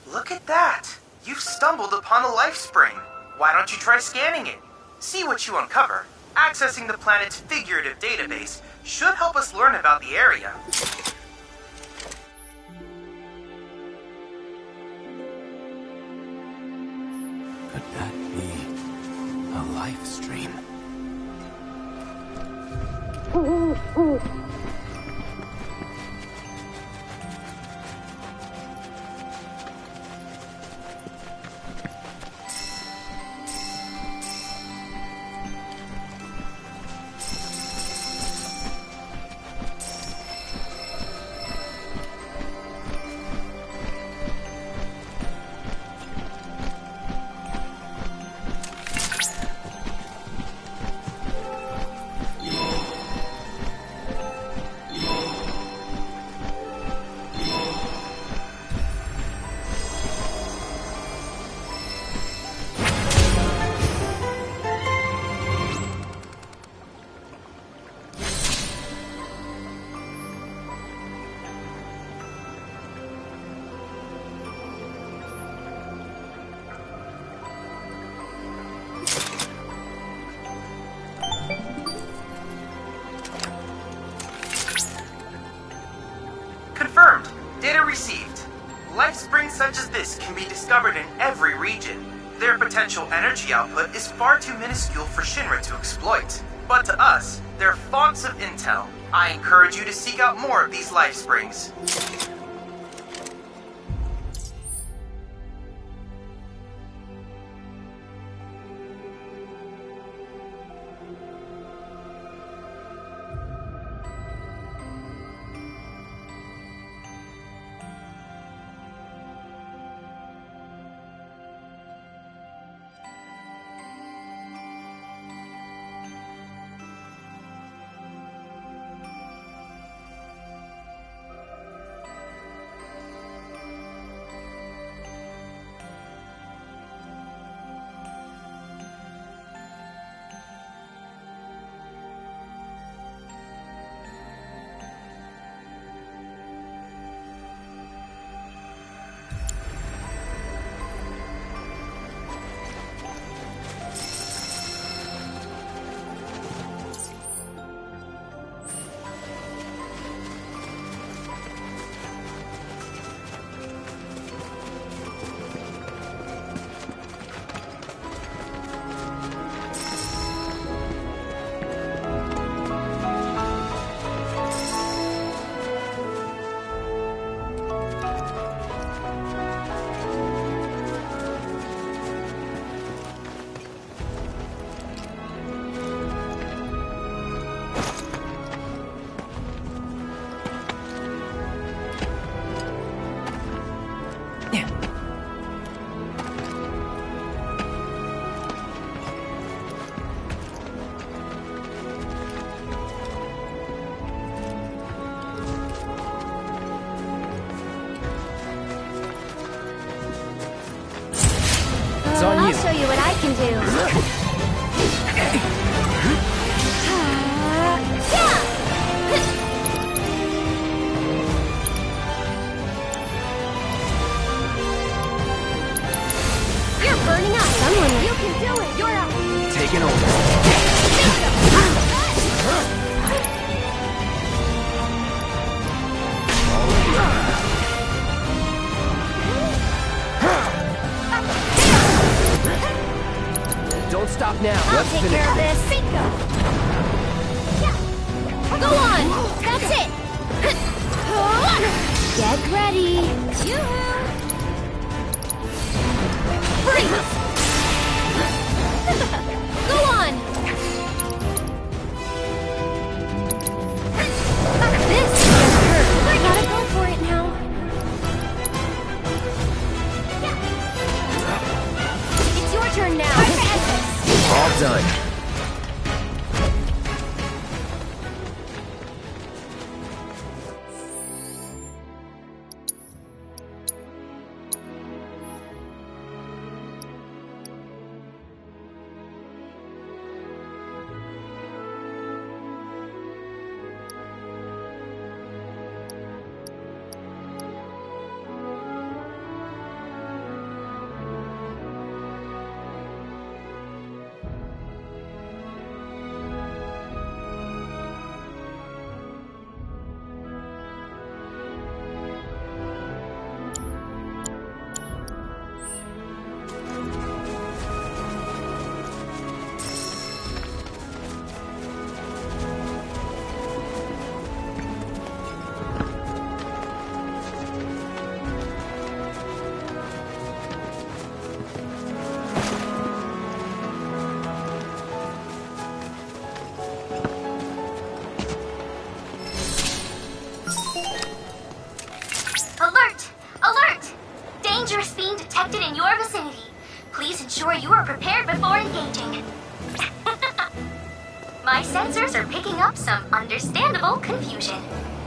Speaker 12: Look at that! You've stumbled upon a life spring. Why don't you try scanning it? See what you uncover. Accessing the planet's figurative database should help us learn about the area.
Speaker 9: Could that be a life stream?
Speaker 12: Confirmed. Data received. Life springs such as this can be discovered in every region. Their potential energy output is far too minuscule for Shinra to exploit. But to us, they're fonts of intel. I encourage you to seek out more of these life springs.
Speaker 2: I'll show you what I can do. You're burning up. Someone, you can do it. You're up.
Speaker 11: Taking over. Don't stop now.
Speaker 2: I'll take care of this. Bingo. Go on. That's it. Get ready. Freeze. Go on. This just hurt. I gotta go for it now. It's your turn now.
Speaker 9: All done.
Speaker 13: Alert! Alert! Dangerous being detected in your vicinity. Please ensure you are prepared before engaging. My sensors are picking up some understandable confusion.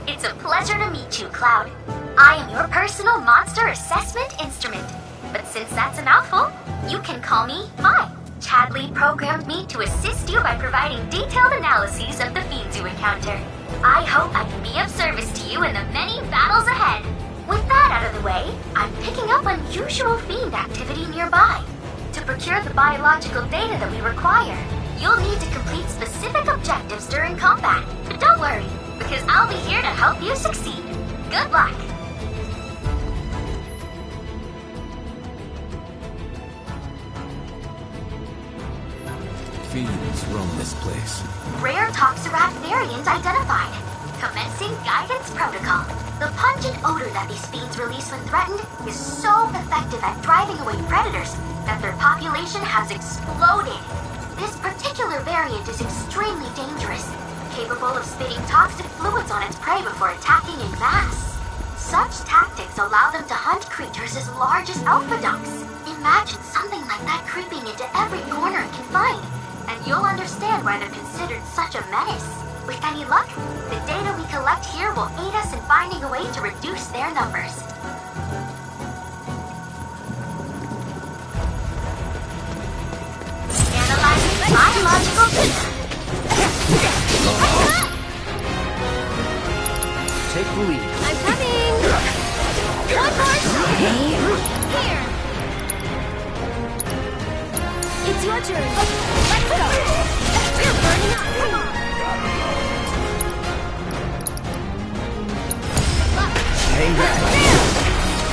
Speaker 13: It's a pleasure to meet you, Cloud. I am your personal monster assessment instrument. But since that's a mouthful, you can call me Vi. Chadley programmed me to assist you by providing detailed analyses of the fiends you encounter. I hope I can be of service to you in the many battles ahead. With that out of the way, I'm picking up unusual fiend activity nearby. To procure the biological data that we require, you'll need to complete specific objectives during combat. But don't worry, because I'll be here to help you succeed. Good luck!
Speaker 14: fiends roam this place.
Speaker 13: Rare Toxirac variant identified. Commencing guidance protocol. The pungent odor that these fiends release when threatened is so effective at driving away predators that their population has exploded. This particular variant is extremely dangerous, capable of spitting toxic fluids on its prey before attacking in mass. Such tactics allow them to hunt creatures as large as alphaducks. Imagine something like that creeping into every corner it can find, and you'll understand why they're considered such a menace. With any luck, the data we collect here will aid us in finding a way to reduce their numbers. Analyzing biological data.
Speaker 11: Take the lead.
Speaker 2: I'm coming! One more shot! Here! It's your turn. Let's go! You're burning up! Come on!
Speaker 11: Hang back.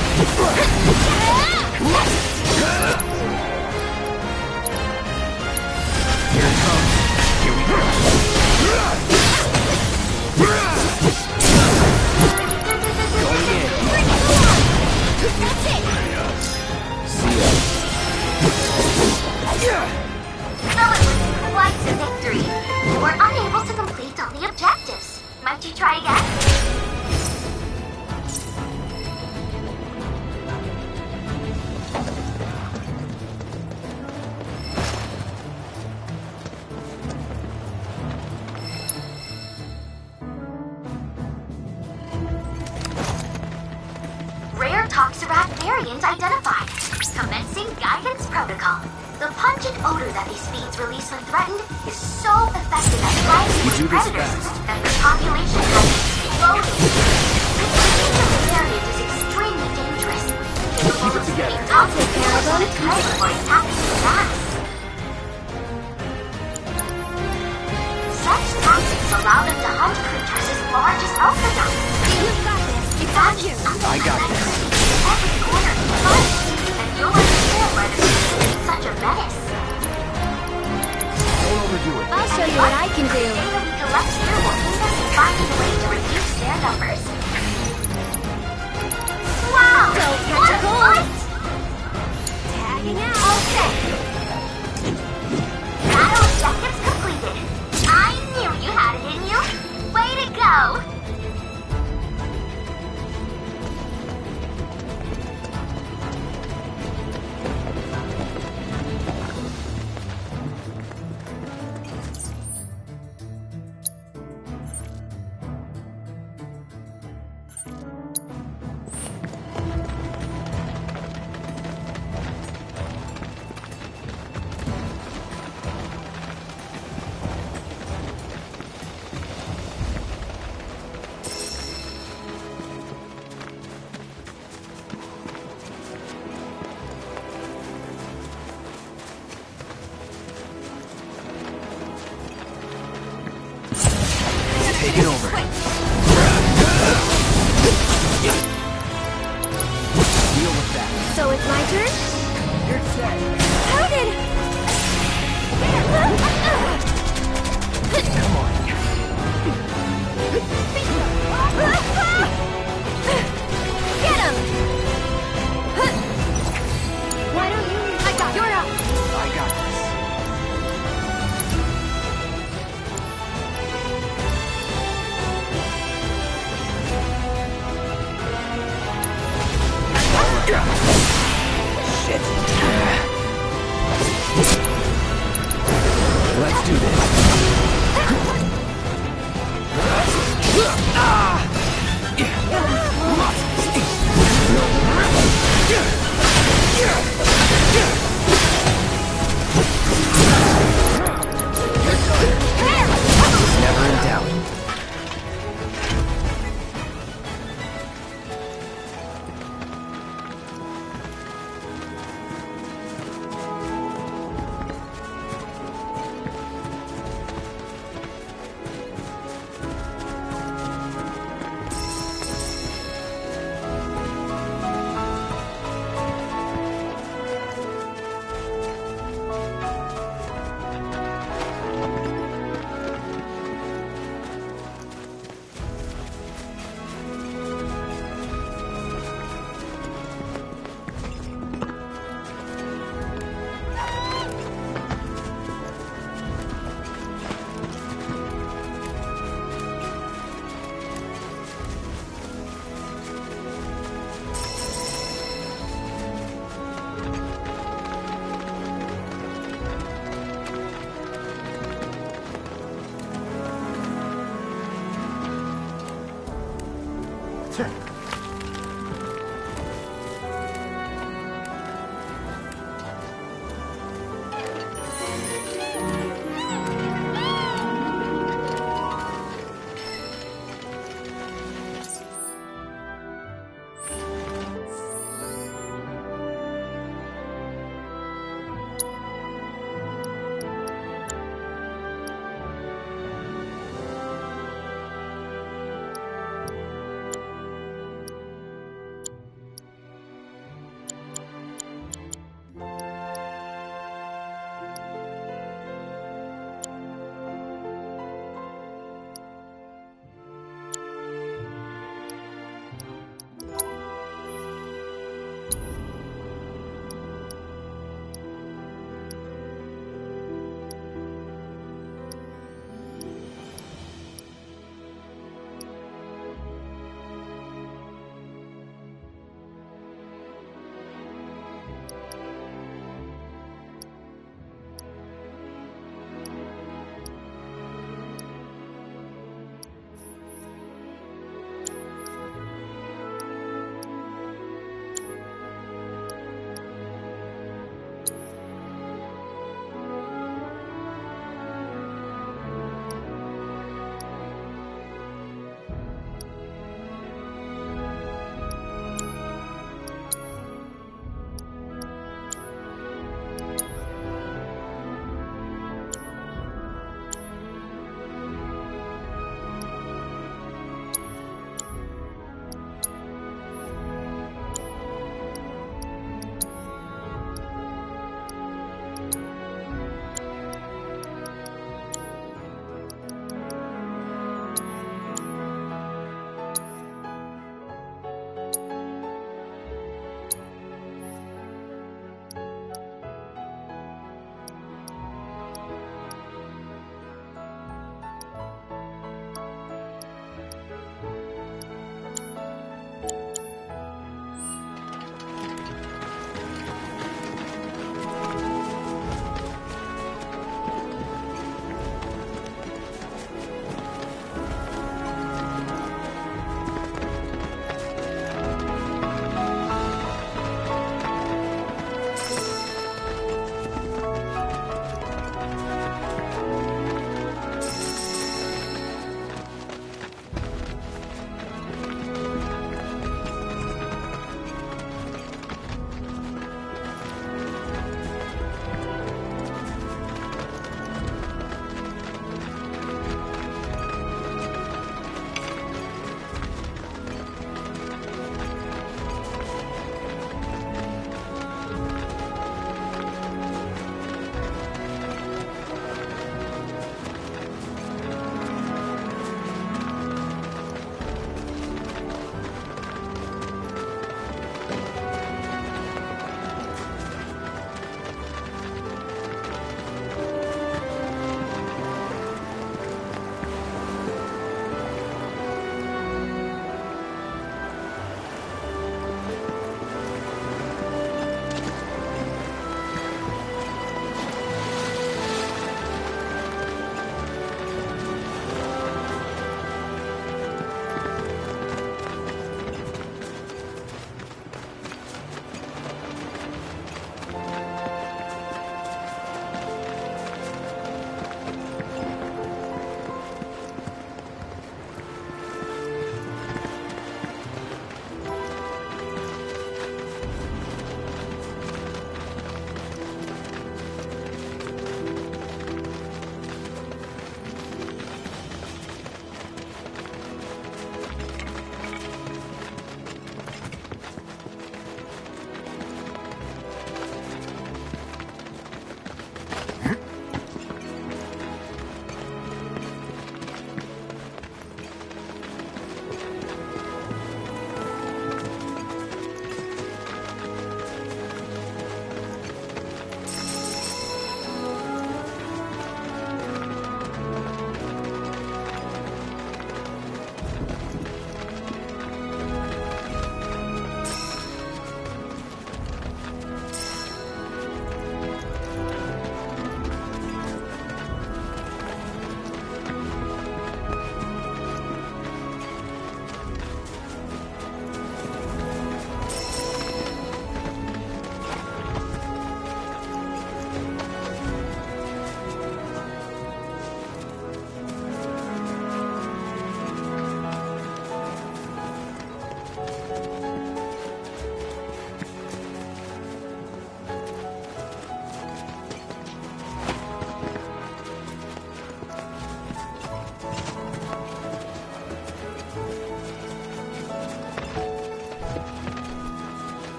Speaker 11: Here it comes. Here we go. Going in.
Speaker 2: That's it!
Speaker 11: See ya.
Speaker 13: Though it was quite a victory, you were unable to complete all the objectives. Might you try again? Toxirac variant identified. Commencing guidance protocol. The pungent odor that these fiends release when threatened is so effective at driving away predators that their population has exploded. This particular variant is extremely dangerous, capable of spitting toxic fluids on its prey before attacking in mass. Such tactics allow them to hunt creatures as large as alphaducks.
Speaker 2: You've got this. It's on you.
Speaker 11: I got this.
Speaker 13: Every corner you find, and you'll understand why they're considered such a menace.
Speaker 11: Don't overdo it.
Speaker 2: I'll show you what I can do.
Speaker 13: The data we collect here will aid us in finding a way to reduce their numbers. Wow!
Speaker 2: Don't catch
Speaker 13: What
Speaker 2: a
Speaker 13: a
Speaker 2: cold.
Speaker 13: fight!
Speaker 2: Tagging out.
Speaker 13: Okay. Battle objectives completed. I knew you had it in you. Way to go!
Speaker 11: Take it over. Deal with that.
Speaker 2: So it's my turn?
Speaker 11: You're set.
Speaker 2: How did...
Speaker 11: Come on.
Speaker 2: Get him! Why don't you... I got... You're up.
Speaker 11: I got this. Shit. Let's do this.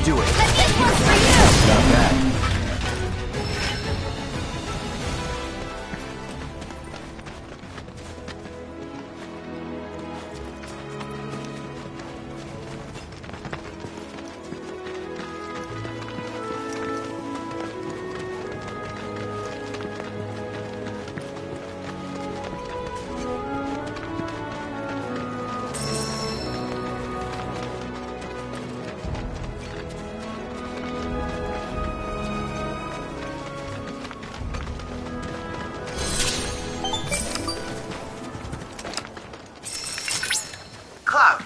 Speaker 12: do it.
Speaker 14: Not bad.
Speaker 12: Cloud,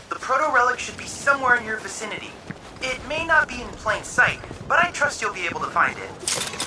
Speaker 12: the proto-relic should be somewhere in your vicinity. It may not be in plain sight, but I trust you'll be able to find it.